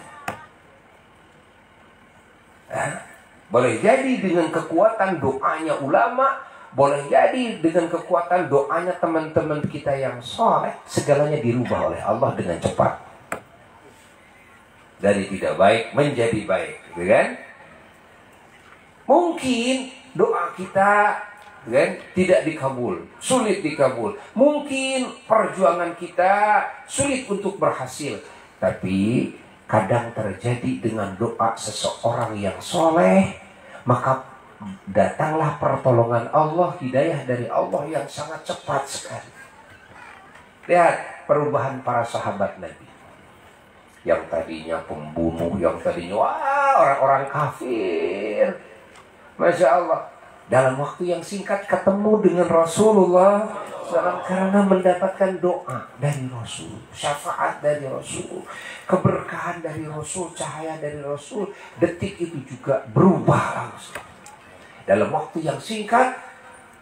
Nah, boleh jadi dengan kekuatan doanya ulama, boleh jadi dengan kekuatan doanya teman-teman kita yang soleh, segalanya dirubah oleh Allah dengan cepat. Dari tidak baik menjadi baik, gitu kan? Mungkin doa kita kan tidak dikabul, sulit dikabul. Mungkin perjuangan kita sulit untuk berhasil. Tapi kadang terjadi dengan doa seseorang yang soleh, maka datanglah pertolongan Allah, hidayah dari Allah yang sangat cepat sekali. Lihat perubahan para sahabat Nabi. Yang tadinya pembunuh, yang tadinya orang-orang kafir. Masya Allah. Dalam waktu yang singkat ketemu dengan Rasulullah SAW, karena mendapatkan doa dari Rasul, syafaat dari Rasul, keberkahan dari Rasul, cahaya dari Rasul. Detik itu juga berubah langsung. Dalam waktu yang singkat,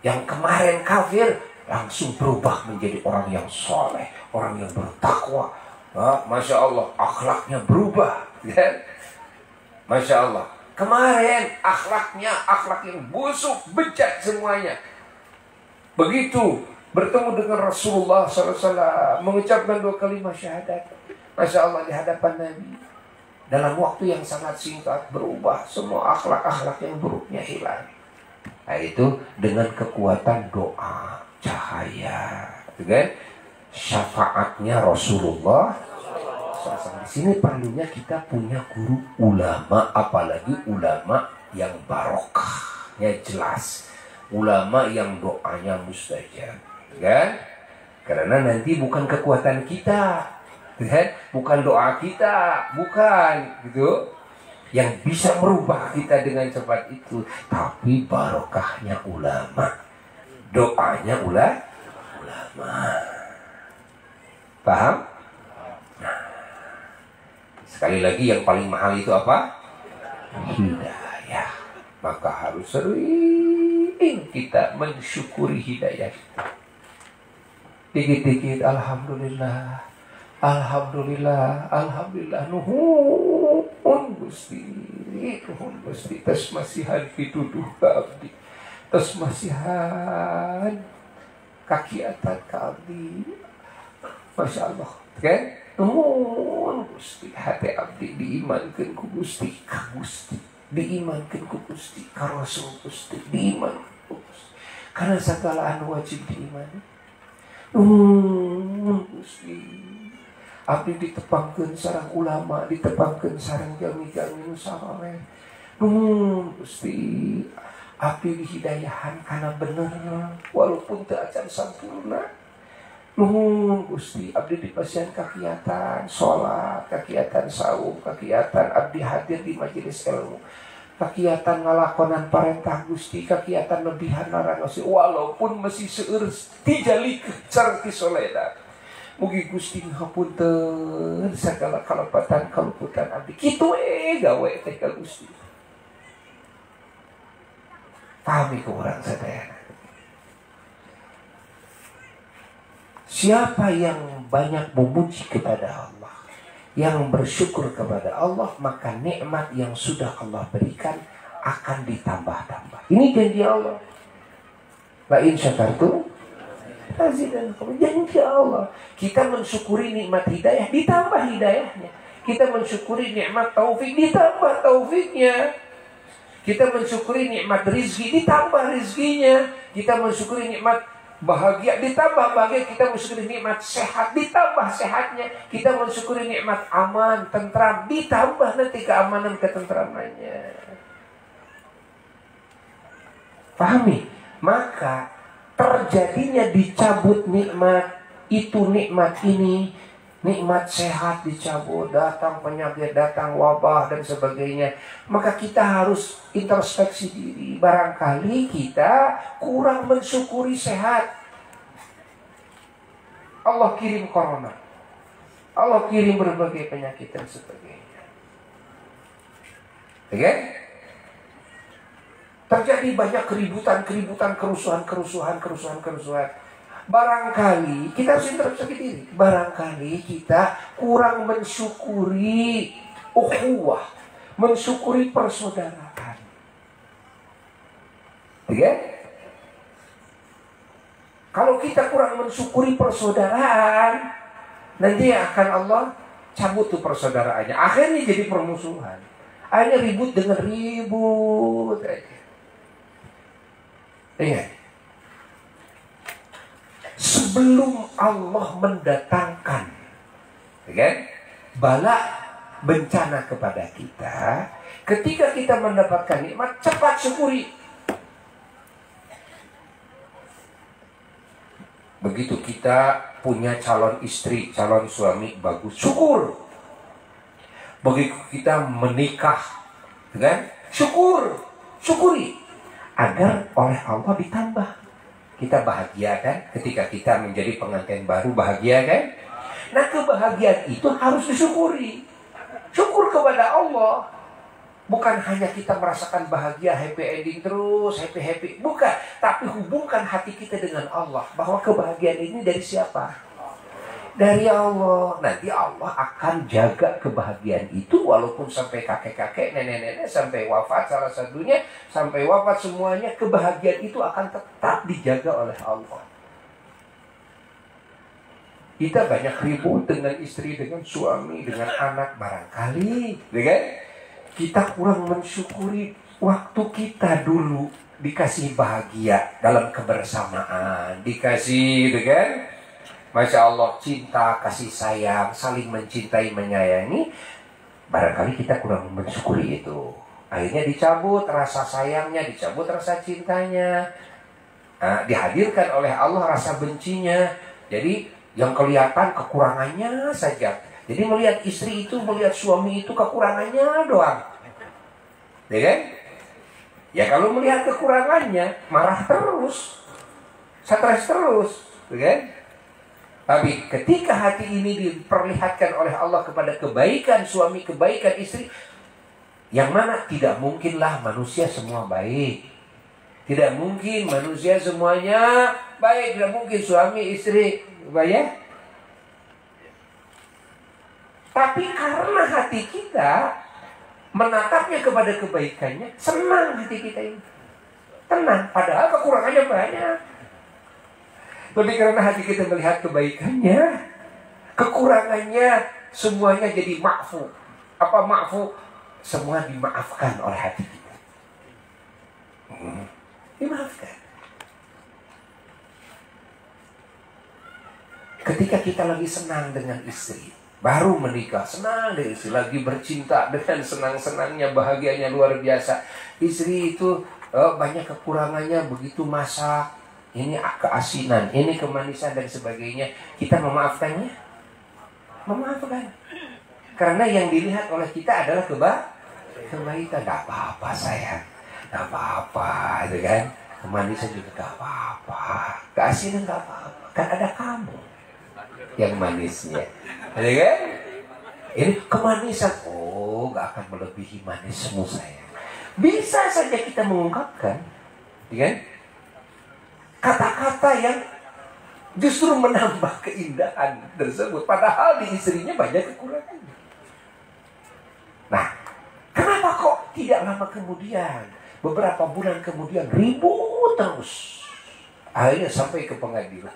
yang kemarin kafir langsung berubah menjadi orang yang soleh, orang yang bertakwa. Masya Allah, akhlaknya berubah. Masya Allah. Kemarin akhlaknya akhlak yang busuk, bejat semuanya. Begitu bertemu dengan Rasulullah SAW, mengucapkan 2 kalimat syahadat, Masya Allah, di hadapan Nabi, dalam waktu yang sangat singkat berubah. Semua akhlak-akhlak yang buruknya hilang. Nah, itu dengan kekuatan doa, cahaya, kan? Syafaatnya Rasulullah. Di sini perlunya kita punya guru ulama, apalagi ulama yang barokahnya jelas, ulama yang doanya mustajab, kan? Karena nanti bukan kekuatan kita, kan? Bukan doa kita, bukan gitu, yang bisa merubah kita dengan cepat itu, tapi barokahnya ulama, doanya ulama. Paham? Sekali lagi, yang paling mahal itu apa? Hidayah. Maka harus sering kita mensyukuri hidayah. Dikit-dikit alhamdulillah, alhamdulillah, alhamdulillah. Nuhun Gusti, nuhun Gusti. Tas masihan pituduh ka abdi, tas masihan kakiatan ka abdi. Masya Allah, kan? Nuhun Gusti, hati abdi diimankan ku Gusti, ka Gusti, diimankan ku Gusti, ka Rasul Gusti, diimankan ku Gusti. Karena segala anu wajib diimani. Nuhun Gusti, abdi ditepangkeun sareng ulama, ditepangkeun sareng jami-jami nu saleh. Nuhun Gusti, abdi dihidayahan kana bener, walaupun teu acan sampurna. Nuhun Gusti, abdi dipasihan kakiatan sholat, kakiatan saum, kakiatan abdi hadir di majelis ilmu, kakiatan ngalakonan parentah Gusti, kakiatan lebihan narangasi, walaupun masih seueur tijalik sareng ti soledad. Mugi Gusti ngapunten sagala kalepatan kaluputan abdi. Kitu gawe teh ka Gusti. Pahami ku urang sadayana. Siapa yang banyak memuji kepada Allah, yang bersyukur kepada Allah, maka nikmat yang sudah Allah berikan akan ditambah-tambah. Ini janji Allah. La in syakartum azidannakum. Janji Allah. Kita mensyukuri nikmat hidayah, ditambah hidayahnya. Kita mensyukuri nikmat taufik, ditambah taufiknya. Kita mensyukuri nikmat rizki, ditambah rizkinya. Kita mensyukuri nikmat bahagia, ditambah bahagia. Kita mensyukuri nikmat sehat, ditambah sehatnya. Kita mensyukuri nikmat aman, tentram, ditambah nanti keamanan, ketentramannya. Pahami? Maka terjadinya dicabut nikmat itu, nikmat ini, nikmat sehat dicabut, datang penyakit, datang wabah dan sebagainya. Maka kita harus introspeksi diri. Barangkali kita kurang mensyukuri sehat. Allah kirim corona, Allah kirim berbagai penyakit dan sebagainya. Oke? Terjadi banyak keributan, kerusuhan. Barangkali kita harus introspeksi diri. Barangkali kita kurang mensyukuri ukhuwah, mensyukuri persaudaraan. Oke? Kalau kita kurang mensyukuri persaudaraan, nanti akan Allah cabut tuh persaudaraannya. Akhirnya jadi permusuhan. Akhirnya ribut dengan ribut aja. Ingat, sebelum Allah mendatangkan bala bencana kepada kita, ketika kita mendapatkan nikmat, cepat syukuri. Begitu kita punya calon istri, calon suami bagus, syukur. Begitu kita menikah, syukuri. Agar oleh Allah ditambah. Kita bahagia kan? Ketika kita menjadi pengantin baru, bahagia kan? Nah, kebahagiaan itu harus disyukuri. Syukur kepada Allah. Bukan hanya kita merasakan bahagia, happy ending terus, happy. Bukan. Tapi hubungkan hati kita dengan Allah. Bahwa kebahagiaan ini dari siapa? dari Allah. Nanti Allah akan jaga kebahagiaan itu walaupun sampai kakek-kakek, nenek-nenek, sampai wafat salah satunya, sampai wafat semuanya, kebahagiaan itu akan tetap dijaga oleh Allah. Kita banyak ribut dengan istri, dengan suami, dengan anak barangkali, kan? Kita kurang mensyukuri waktu kita dulu dikasih bahagia dalam kebersamaan, dikasih, kan? Masya Allah, cinta, kasih sayang, saling mencintai, menyayangi. Barangkali kita kurang mensyukuri itu. Akhirnya dicabut rasa sayangnya, dicabut rasa cintanya. Nah, dihadirkan oleh Allah rasa bencinya. Jadi yang kelihatan kekurangannya saja. Jadi melihat istri itu, melihat suami itu kekurangannya doang. Ya kan? Ya kalau melihat kekurangannya, marah terus, stres terus, ya kan? Tapi ketika hati ini diperlihatkan oleh Allah kepada kebaikan suami, kebaikan istri, yang mana tidak mungkinlah manusia semua baik. Tidak mungkin manusia semuanya baik, tidak mungkin suami istri baik. Tapi karena hati kita menatapnya kepada kebaikannya, senang hati kita ini. Tenang, padahal kekurangannya banyak. Tapi karena hati kita melihat kebaikannya, kekurangannya semuanya jadi ma'fu. Apa ma'fu? Semua dimaafkan oleh hati kita. Dimaafkan. Ketika kita lagi senang dengan istri, baru menikah, senang dengan istri, lagi bercinta dengan senang-senangnya, bahagianya luar biasa. Istri itu banyak kekurangannya, begitu masak, ini keasinan, ini kemanisan dan sebagainya. Kita memaafkannya? Memaafkan. Karena yang dilihat oleh kita adalah kebaikan. Gak apa-apa sayang, gak apa-apa, itu kan. Kemanisan juga gak apa-apa, keasinan gak apa-apa. Kan ada kamu yang manisnya, itu kan. Ini kemanisan, oh gak akan melebihi manismu sayang. Bisa saja kita mengungkapkan, ya kan? Kata-kata yang justru menambah keindahan tersebut. Padahal di istrinya banyak kekurangan. Nah, kenapa kok tidak lama kemudian, beberapa bulan kemudian ribut terus. Akhirnya sampai ke pengadilan.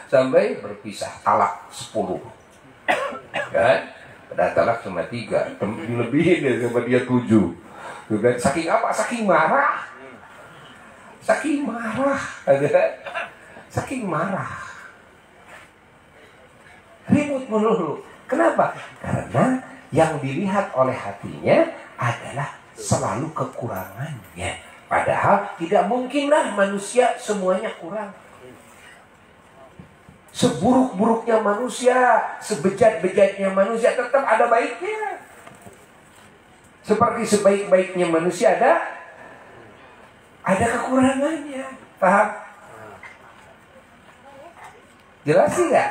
Sampai berpisah, talak 10. Kan? Pada talak cuma 3. Lebih dari sama dia 7. Saking apa? Saking marah. Saking marah, saking marah, ribut melulu. Kenapa? Karena yang dilihat oleh hatinya adalah selalu kekurangannya. Padahal tidak mungkinlah manusia semuanya kurang. Seburuk-buruknya manusia, sebejat-bejatnya manusia, tetap ada baiknya. Seperti sebaik-baiknya manusia ada kekurangannya. Paham? Jelas tidak?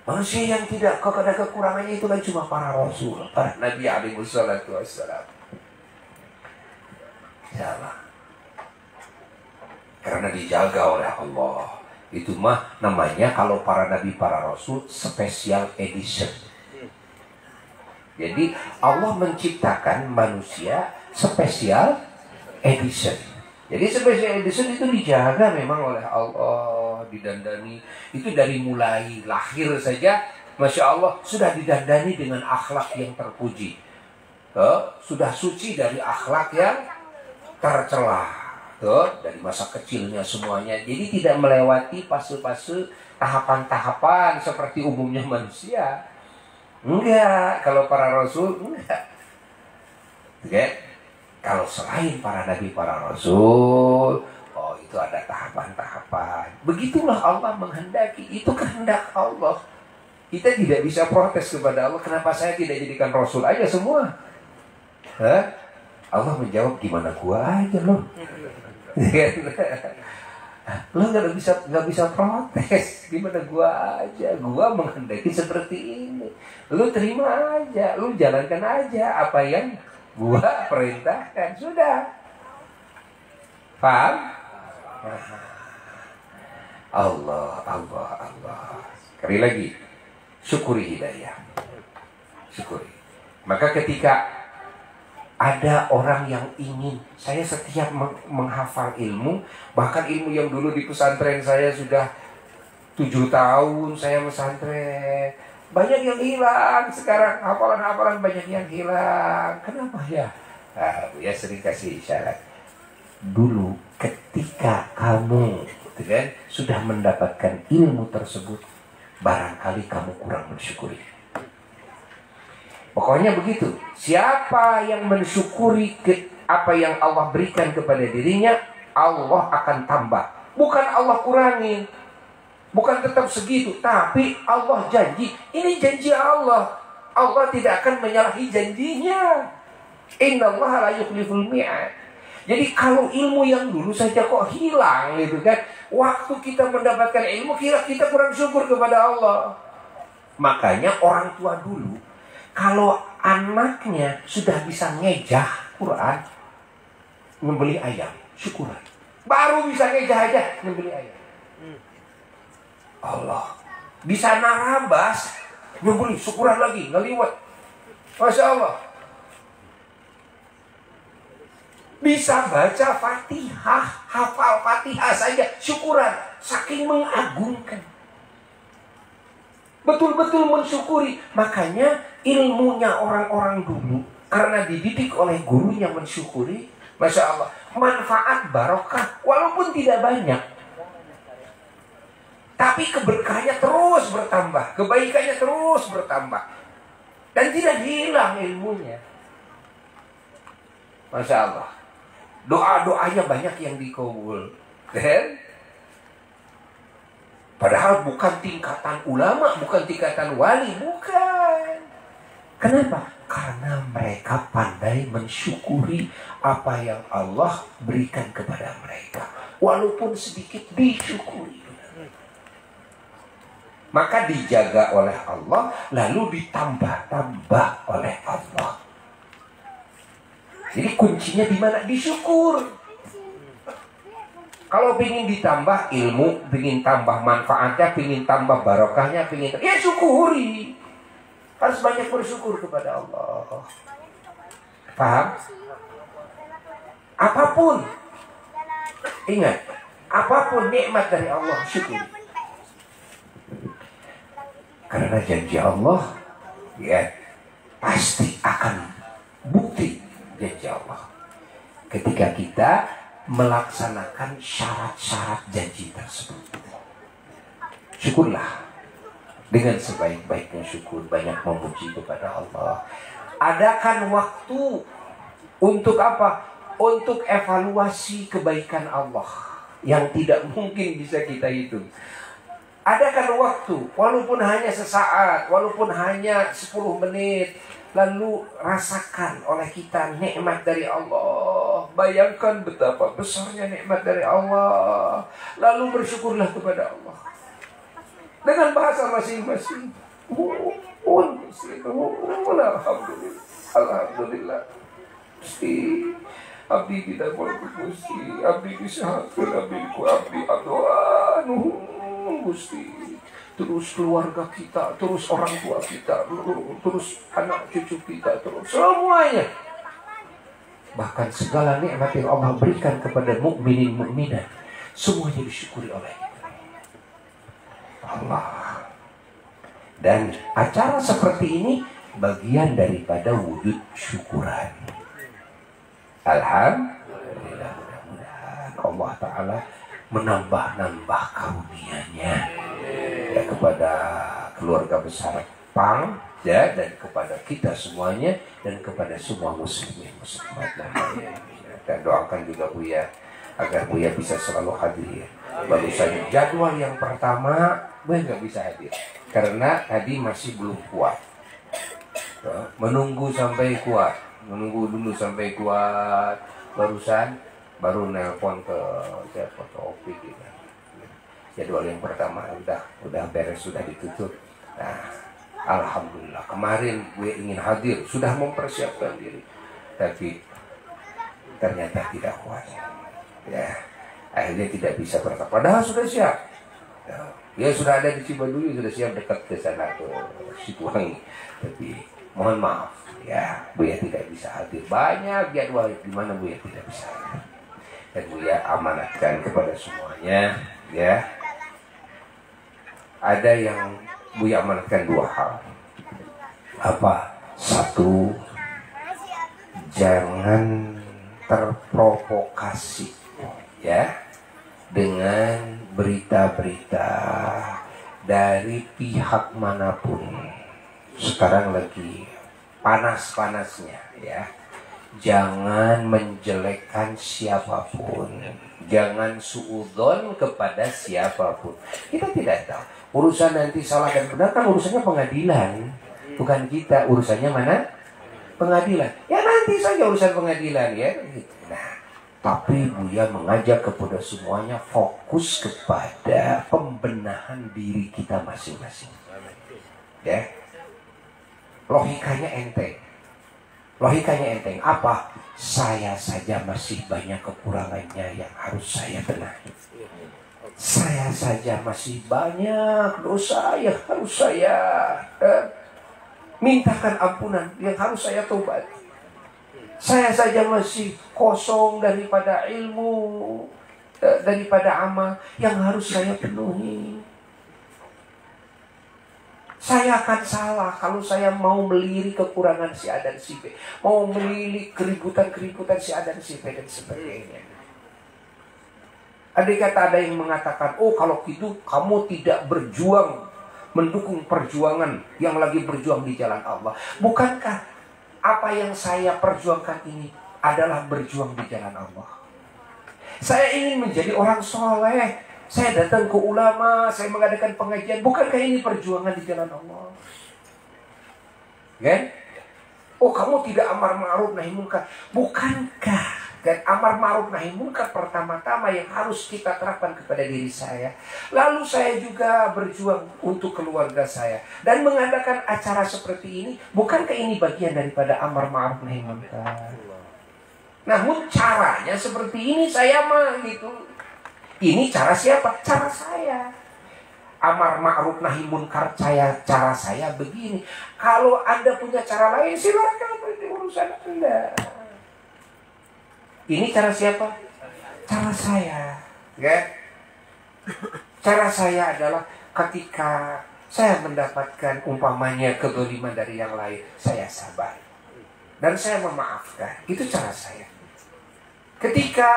Manusia yang tidak ada kekurangannya itu kan cuma para rasul, para nabi alaihi wassalatu wassalam. Insyaallah. Karena dijaga oleh Allah. Itu mah namanya kalau para nabi, para rasul special edition. Jadi Allah menciptakan manusia special edition. Jadi special edition itu dijaga memang oleh Allah, didandani. Itu dari mulai lahir saja, Masya Allah, sudah didandani dengan akhlak yang terpuji. Sudah suci dari akhlak yang tercela. Dari masa kecilnya semuanya. Jadi tidak melewati fase-fase tahapan-tahapan seperti umumnya manusia. Enggak, kalau para rasul enggak. Oke? Kalau selain para nabi, para rasul, oh itu ada tahapan-tahapan. Begitulah Allah menghendaki. Itu kehendak Allah. Kita tidak bisa protes kepada Allah. Kenapa saya tidak jadikan rasul aja semua? Allah menjawab, gimana gua aja loh. Lo nggak bisa protes. Gimana gua aja. Gua menghendaki seperti ini. Lo terima aja. Lo jalankan aja apa yang gua perintahkan. Sudah. Paham? Allah, Allah, Allah. Sekali lagi, syukuri hidayah. Syukuri. Maka ketika ada orang yang ingin, saya setiap menghafal ilmu, bahkan ilmu yang dulu di pesantren saya sudah 7 tahun saya pesantren, banyak yang hilang sekarang, hafalan-hafalan banyak yang hilang. Kenapa ya? Ya sering kasih isyarat. Dulu ketika kamu sudah mendapatkan ilmu tersebut, barangkali kamu kurang mensyukuri. Pokoknya begitu. Siapa yang mensyukuri apa yang Allah berikan kepada dirinya, Allah akan tambah. Bukan Allah kurangi. Bukan tetap segitu, tapi Allah janji. Ini janji Allah. Allah tidak akan menyalahi janjinya. Innallaha la yukhliful mi'ad. Jadi kalau ilmu yang dulu saja kok hilang gitu kan. Waktu kita mendapatkan ilmu, kira kita kurang syukur kepada Allah. Makanya orang tua dulu, kalau anaknya sudah bisa ngejah Quran, nyembeli ayam, syukuran. Baru bisa ngejah aja, nyembeli ayam. Allah. Bisa narabas, nyembeli, syukuran lagi, ngeliwat. Masya Allah. Bisa baca Fatihah, hafal Fatihah saja, syukuran. Saking mengagungkan. Betul-betul mensyukuri. Makanya ilmunya orang-orang dulu, karena dididik oleh gurunya mensyukuri, Masya Allah, manfaat barokah, walaupun tidak banyak. Tapi keberkahannya terus bertambah, kebaikannya terus bertambah. Dan tidak hilang ilmunya. Masya Allah. Doa-doanya banyak yang dikabul. Padahal bukan tingkatan ulama, bukan tingkatan wali, bukan. Kenapa? Karena mereka pandai mensyukuri apa yang Allah berikan kepada mereka. Walaupun sedikit disyukuri. Maka dijaga oleh Allah, lalu ditambah-tambah oleh Allah. Jadi kuncinya di mana? Disyukur. Kalau ingin ditambah ilmu, ingin tambah manfaatnya, ingin tambah barokahnya, ya syukuri. Harus banyak bersyukur kepada Allah. Paham? Apapun, ingat, apapun nikmat dari Allah, syukuri. Karena janji Allah, ya pasti akan bukti janji Allah. Ketika kita melaksanakan syarat-syarat janji tersebut. Syukurlah. Dengan sebaik-baiknya syukur, banyak memuji kepada Allah. Adakan waktu untuk apa? Untuk evaluasi kebaikan Allah yang tidak mungkin bisa kita hitung. Adakan waktu, walaupun hanya sesaat, walaupun hanya 10 menit, lalu rasakan oleh kita nikmat dari Allah. Bayangkan betapa besarnya nikmat dari Allah. Lalu bersyukurlah kepada Allah. Dengan bahasa masing-masing. Alhamdulillah. Alhamdulillah. Abdi kita boleh Gusti, abdi disahakeun, abdi adoan. Gusti, terus keluarga kita, terus orang tua kita, terus anak cucu kita, terus semuanya. Bahkan segala nikmat yang Allah berikan kepada mukminin mukminat, semuanya disyukuri oleh Allah. Dan acara seperti ini bagian daripada wujud syukuran. Alhamdulillah, mudah-mudahan Allah Ta'ala menambah-nambah karunia-Nya ya, kepada keluarga besar Pang ya, dan kepada kita semuanya, dan kepada semua muslimin muslimat. Dan doakan juga Buya agar Buya bisa selalu hadir. Baru saja jadwal yang pertama Buya nggak bisa hadir karena tadi masih belum kuat. Menunggu sampai kuat, menunggu dulu sampai kuat, baru nelpon ke Opik gitu. Jadwal yang pertama udah beres, sudah ditutup. Nah, alhamdulillah kemarin gue ingin hadir, sudah mempersiapkan diri, tapi ternyata tidak kuat. Ya, akhirnya tidak bisa berangkat. Padahal sudah siap. Ya sudah ada di Cibaduy, sudah siap dekat ke sana ke Situangi. Tapi mohon maaf ya, Buya tidak bisa hadir. Banyak jadwal di mana Buya tidak bisa hadir. Dan Buya amanatkan kepada semuanya ya. Ada yang Buya amanatkan 2 hal. Apa? 1, jangan terprovokasi ya dengan berita-berita dari pihak manapun. Sekarang lagi panas-panasnya ya. Jangan menjelekkan siapapun, jangan suudzon kepada siapapun. Kita tidak tahu urusan nanti salah dan benar kan urusannya pengadilan, bukan kita. Urusannya mana? Pengadilan. Ya nanti saja urusan pengadilan ya. Nah, tapi Buya mengajak kepada semuanya fokus kepada pembenahan diri kita masing-masing. Ya. Logikanya enteng. Apa? Saya saja masih banyak kekurangannya yang harus saya benahi. Saya saja masih banyak dosa yang harus saya mintakan ampunan, yang harus saya tobat. Saya saja masih kosong daripada ilmu, daripada amal yang harus saya penuhi. Saya akan salah kalau saya mau melirik kekurangan si A dan si B, mau melirik keributan-keributan si A dan si B dan sebagainya. Andai kata ada yang mengatakan, oh kalau gitu kamu tidak berjuang, mendukung perjuangan yang lagi berjuang di jalan Allah. Bukankah apa yang saya perjuangkan ini adalah berjuang di jalan Allah? Saya ingin menjadi orang soleh. Saya datang ke ulama, saya mengadakan pengajian. Bukankah ini perjuangan di jalan Allah? Kan? Oh kamu tidak amar ma'ruf nahi munkar. Bukankah dan amar ma'ruf nahi munkar pertama-tama yang harus kita terapkan kepada diri saya. Lalu saya juga berjuang untuk keluarga saya dan mengadakan acara seperti ini. Bukankah ini bagian daripada amar ma'ruf nahi munkar? Namun caranya seperti ini saya mah gitu. Ini cara siapa? Cara saya. Amar ma'ruf nahi munkar cara saya begini. Kalau Anda punya cara lain silakan, itu urusan Anda. Ini cara siapa? Cara saya. Ya. Cara saya adalah ketika saya mendapatkan umpamanya kezaliman dari yang lain, saya sabar dan saya memaafkan. Itu cara saya. Ketika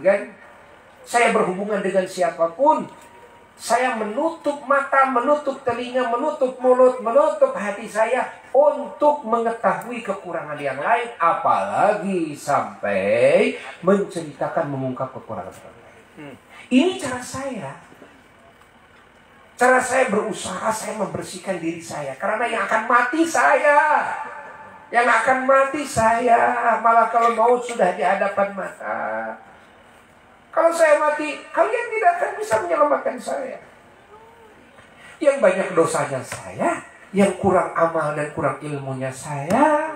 kan saya berhubungan dengan siapapun, saya menutup mata, menutup telinga, menutup mulut, menutup hati saya untuk mengetahui kekurangan yang lain, apalagi sampai menceritakan, mengungkap kekurangan orang lain. Ini cara saya. Cara saya berusaha, saya membersihkan diri saya. Karena yang akan mati saya. Yang akan mati saya. Malah kalau maut sudah di hadapan mata. Kalau saya mati, kalian tidak akan bisa menyelamatkan saya. Yang banyak dosanya saya, yang kurang amal dan kurang ilmunya saya,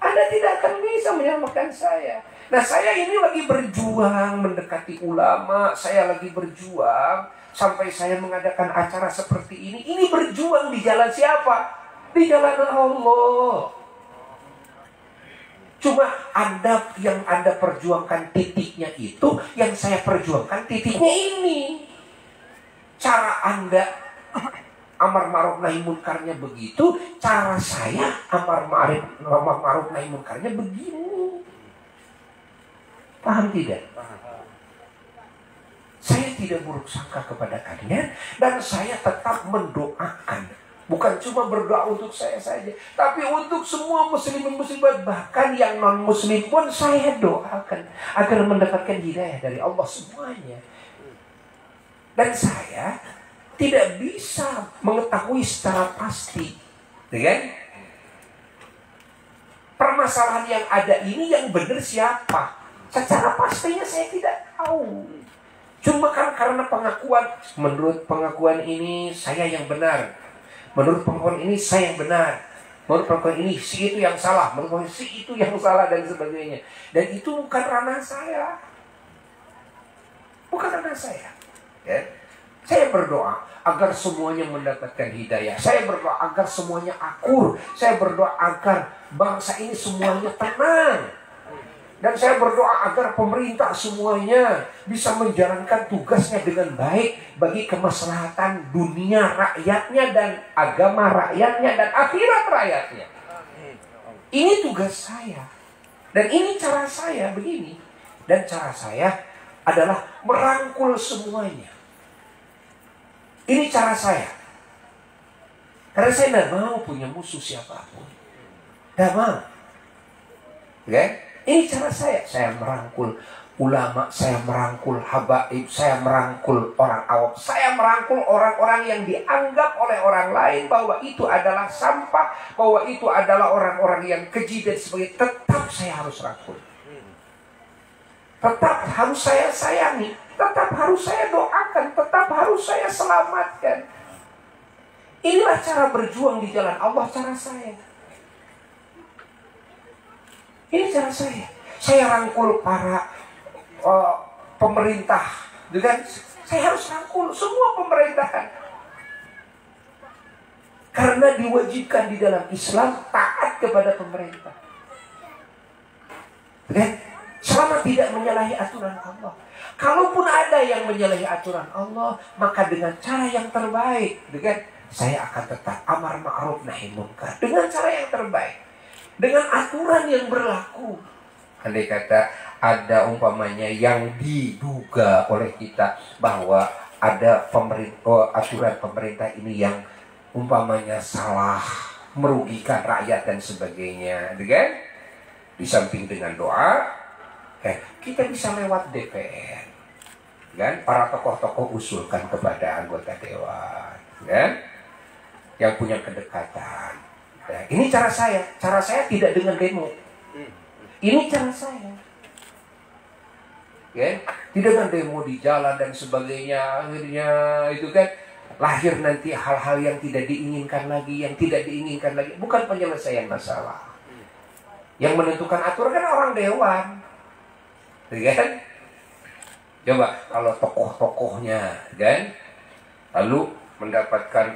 Anda tidak akan bisa menyelamatkan saya. Nah saya ini lagi berjuang mendekati ulama, saya lagi berjuang sampai saya mengadakan acara seperti ini. Ini berjuang di jalan siapa? Di jalan Allah. Cuma yang Anda perjuangkan titiknya itu, yang saya perjuangkan titiknya ini. Cara Anda amar ma'ruf nahi munkarnya begitu, cara saya amar ma'ruf nahi munkarnya begini. Paham tidak? Saya tidak buruk sangka kepada kalian dan saya tetap mendoakan. Bukan cuma berdoa untuk saya saja, tapi untuk semua muslimin muslimat, bahkan yang non muslim pun saya doakan agar mendapatkan hidayah dari Allah semuanya. Dan saya tidak bisa mengetahui secara pasti, kan? Permasalahan yang ada ini yang benar siapa? Secara pastinya saya tidak tahu. Cuma kan karena pengakuan, menurut pengakuan ini saya yang benar. Menurut pengakuan ini saya yang benar. Menurut pengakuan ini si itu yang salah. Menurut pengakuan si itu yang salah dan sebagainya. Dan itu bukan ranah saya. Bukan ranah saya. Ya. Saya berdoa agar semuanya mendapatkan hidayah. Saya berdoa agar semuanya akur. Saya berdoa agar bangsa ini semuanya tenang. Dan saya berdoa agar pemerintah semuanya bisa menjalankan tugasnya dengan baik bagi kemaslahatan dunia rakyatnya dan agama rakyatnya dan akhirat rakyatnya. Ini tugas saya. Dan ini cara saya begini. Dan cara saya adalah merangkul semuanya. Ini cara saya. Karena saya tidak mau punya musuh siapapun. Tidak mau. Oke? Ini cara saya. Saya merangkul ulama, saya merangkul habaib, saya merangkul orang awam, saya merangkul orang-orang yang dianggap oleh orang lain bahwa itu adalah sampah, bahwa itu adalah orang-orang yang keji dan sebagainya. Tetap saya harus rangkul. Tetap harus saya sayangi, tetap harus saya doakan, tetap harus saya selamatkan. Inilah cara berjuang di jalan Allah, cara saya. Ini cara saya. Saya rangkul para pemerintah, dengan saya harus rangkul semua pemerintahan. Karena diwajibkan di dalam Islam taat kepada pemerintah. Dan selama tidak menyalahi aturan Allah. Kalaupun ada yang menyalahi aturan Allah, maka dengan cara yang terbaik, dengan saya akan tetap amar ma'ruf nahi munkar dengan cara yang terbaik. Dengan aturan yang berlaku. Andai kata ada umpamanya yang diduga oleh kita bahwa ada aturan pemerintah ini yang umpamanya salah, merugikan rakyat dan sebagainya, kan? Di samping dengan doa, kita bisa lewat DPR, kan? Para tokoh-tokoh usulkan kepada anggota dewan, kan? Yang punya kedekatan. Nah, ini cara saya. Cara saya tidak dengan demo. Ini cara saya. Ya, tidak dengan demo di jalan dan sebagainya. Akhirnya itu kan lahir nanti hal-hal yang tidak diinginkan lagi, yang tidak diinginkan lagi. Bukan penyelesaian masalah. Yang menentukan aturan kan orang dewan. Kan? Coba kalau tokoh-tokohnya, kan? Lalu mendapatkan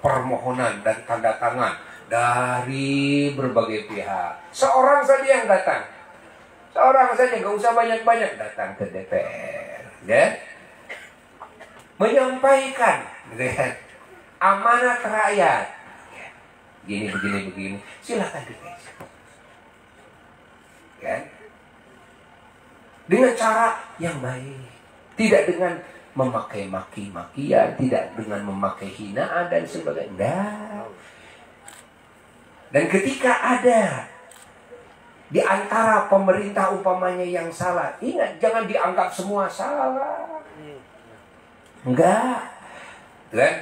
permohonan dan tanda tangan dari berbagai pihak. Seorang saja yang datang, seorang saja, nggak usah banyak-banyak datang ke DPR, ya, menyampaikan, ya, amanat rakyat, begini, silakan dikasih, ya, dengan cara yang baik, tidak dengan memakai maki-makian, tidak dengan memakai hinaan dan sebagainya. Nah. Dan ketika ada di antara pemerintah umpamanya yang salah, ingat jangan dianggap semua salah. Enggak. Kan?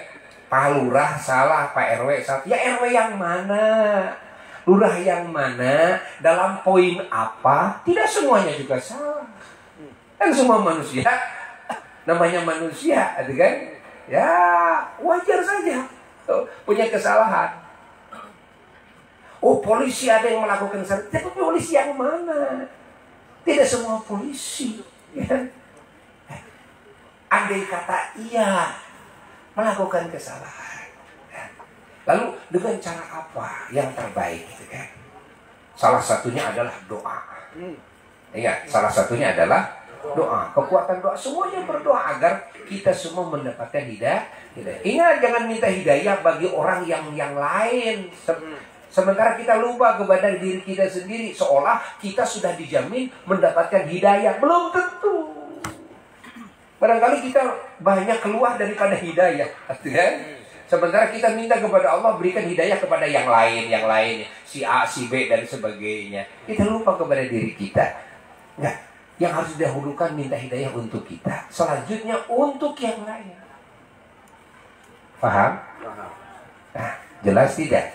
Pak Lurah salah, Pak RW salah. Ya RW yang mana? Lurah yang mana? Dalam poin apa? Tidak semuanya juga salah. Kan semua manusia namanya manusia, kan? Ya wajar saja punya kesalahan. Oh polisi ada yang melakukan kesalahan, tapi polisi yang mana? Tidak semua polisi, ya. Andai kata iya melakukan kesalahan, lalu dengan cara apa yang terbaik, gitu kan? Salah satunya adalah doa. Ingat, salah satunya adalah doa, kekuatan doa. Semuanya berdoa agar kita semua mendapatkan hidayah. Ingat, jangan minta hidayah bagi orang yang lain. Sementara kita lupa kepada diri kita sendiri, seolah kita sudah dijamin mendapatkan hidayah. Belum tentu. Barangkali kita banyak keluar daripada hidayah, kan? Sementara kita minta kepada Allah berikan hidayah kepada yang lain, si A, si B dan sebagainya. Kita lupa kepada diri kita. Enggak. Yang harus didahulukan minta hidayah untuk kita, selanjutnya untuk yang lain. Paham? Nah, jelas tidak?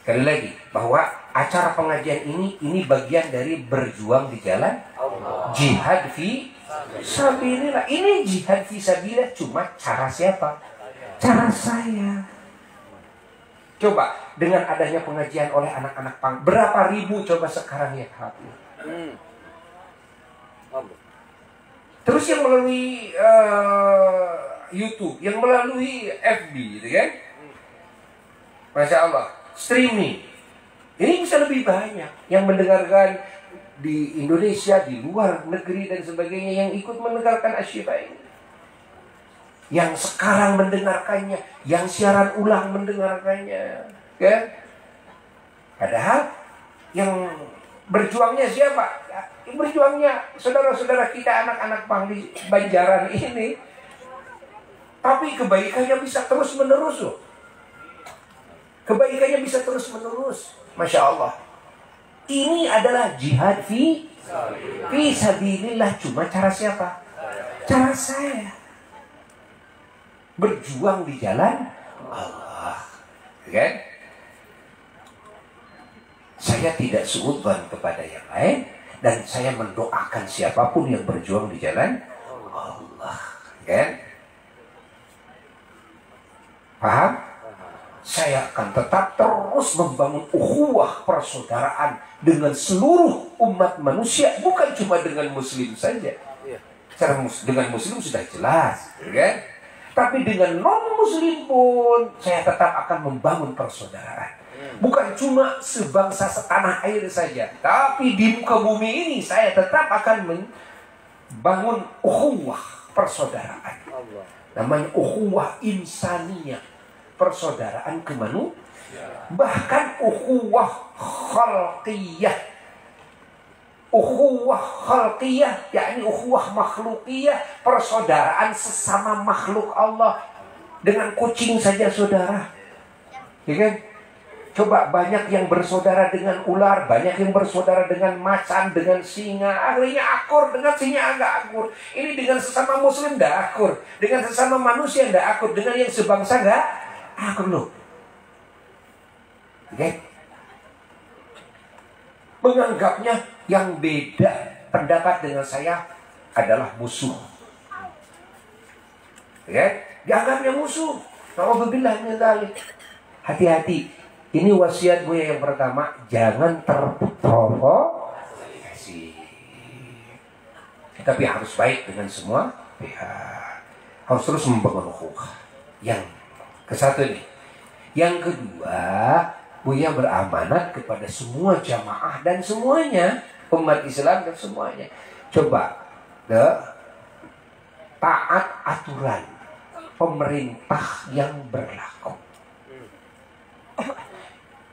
Sekali lagi, bahwa acara pengajian ini bagian dari berjuang di jalan Allah. Jihad fi sabilillah. Ini jihad fi sabilillah, cuma cara siapa? Cara saya. Coba dengan adanya pengajian oleh anak-anak pang, berapa ribu coba sekarang yang hadir? Terus yang melalui YouTube, yang melalui FB, gitu kan? Masya Allah, streaming. Ini bisa lebih banyak yang mendengarkan di Indonesia, di luar negeri dan sebagainya, yang ikut mendengarkan Asy-Syifa ini. Yang sekarang mendengarkannya, yang siaran ulang mendengarkannya, kan? Padahal yang berjuangnya siapa? Yang berjuangnya saudara-saudara kita, anak-anak Pangli Banjaran ini. Tapi kebaikannya bisa terus menerus loh. Kebaikannya bisa terus menerus. Masya Allah. Ini adalah jihad fi sabilillah. Cuma cara siapa? Cara saya. Berjuang di jalan Allah. Kan? Saya tidak suudzon kepada yang lain. Dan saya mendoakan siapapun yang berjuang di jalan Allah. Kan? Paham? Saya akan tetap terus membangun ukhuwah persaudaraan dengan seluruh umat manusia, bukan cuma dengan muslim saja. Dengan muslim sudah jelas, kan? Tapi dengan non muslim pun saya tetap akan membangun persaudaraan. Bukan cuma sebangsa setanah air saja, tapi di muka bumi ini saya tetap akan membangun ukhuwah persaudaraan. Namanya ukhuwah insaniyah, persaudaraan kemanusiaan. Bahkan ukhuwah khalqiyah. Ukhuwah khalqiyah, yakni ukhuwah makhlukiyah, persaudaraan sesama makhluk Allah. Dengan kucing saja saudara, ya kan? Coba banyak yang bersaudara dengan ular, banyak yang bersaudara dengan macan, dengan singa. Akhirnya akur, dengan singa agak akur. Ini dengan sesama muslim tidak akur, dengan sesama manusia tidak akur, dengan yang sebangsa tidak akur loh. Okay? Menganggapnya yang beda pendapat dengan saya adalah musuh. Okay? Dianggapnya musuh. Alhamdulillah, hati-hati. Ini wasiat gue yang pertama, jangan terprovokasi. Tapi harus baik dengan semua pihak. Harus terus membangun ukhuwah. Yang kesatu nih. Yang kedua, Buya beramanat kepada semua jamaah dan semuanya, umat Islam dan semuanya. Coba taat aturan pemerintah yang berlaku.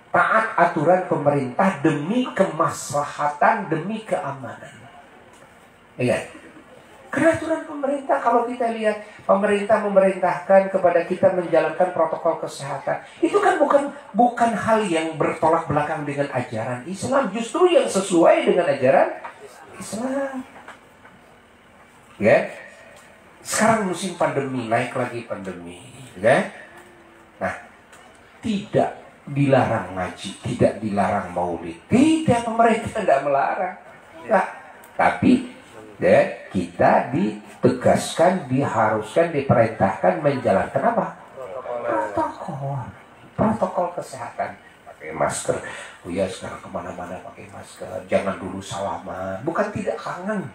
Taat aturan pemerintah demi kemaslahatan, demi keamanan. Ya. Karena aturan pemerintah, kalau kita lihat pemerintah memerintahkan kepada kita menjalankan protokol kesehatan, itu kan bukan hal yang bertolak belakang dengan ajaran Islam, justru yang sesuai dengan ajaran Islam. Ya. Sekarang musim pandemi, naik lagi pandemi, ya. Nah, tidak dilarang ngaji, tidak dilarang maulid, tidak, pemerintah tidak melarang, nah, tapi kita ditegaskan, diharuskan, diperintahkan menjalankan apa? Protokol kesehatan. Pakai masker. Oh ya, sekarang kemana-mana pakai masker. Jangan dulu salaman. Bukan tidak kangen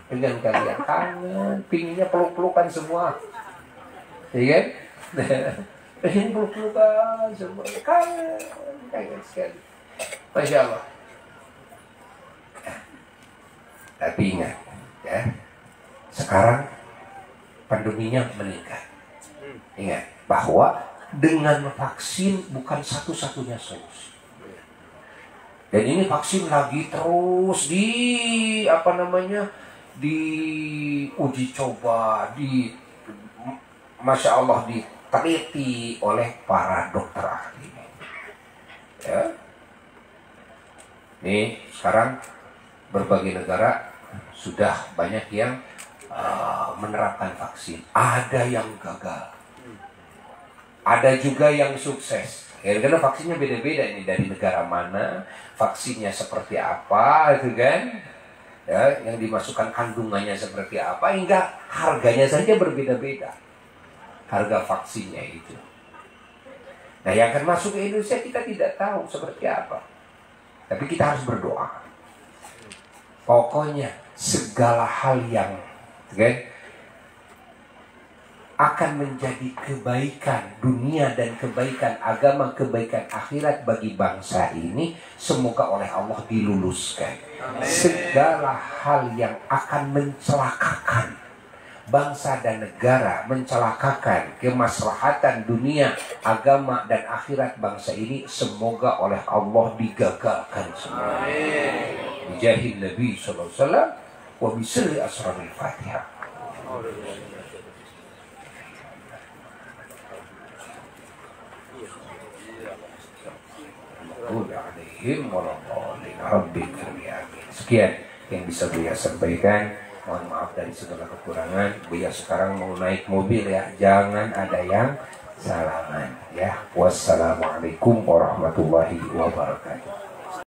dengan kalian, kangen, pinginnya peluk-pelukan semua, iya kan? Pengen peluk-pelukan semua, kangen sekali. Masya Allah. Tapi ingat, ya, sekarang pandeminya meningkat. Ingat bahwa dengan vaksin bukan satu-satunya solusi. Dan ini vaksin lagi terus diuji coba, Masya Allah, diteliti oleh para dokter ahli. Ya. Nih sekarang berbagai negara sudah banyak yang menerapkan vaksin. Ada yang gagal, ada juga yang sukses. Karena vaksinnya beda-beda ini, dari negara mana, vaksinnya seperti apa, itu kan? Ya, yang dimasukkan kandungannya seperti apa, hingga harganya saja berbeda-beda. Harga vaksinnya itu. Nah, yang akan masuk ke Indonesia kita tidak tahu seperti apa. Tapi kita harus berdoa. Pokoknya segala hal yang Okay? Akan menjadi kebaikan dunia dan kebaikan agama, kebaikan akhirat bagi bangsa ini, semoga oleh Allah diluluskan. Segala hal yang akan mencelakakan bangsa dan negara, mencelakakan kemaslahatan dunia, agama dan akhirat bangsa ini, semoga oleh Allah digagalkan semua. Bijahil Nabi sallallahu alaihi wasallam wa bisirri asrarul Fatihah. Sekian yang bisa Buya sampaikan. Mohon maaf dari segala kekurangan. Buya sekarang mau naik mobil ya, jangan ada yang salaman ya. Wassalamualaikum warahmatullahi wabarakatuh.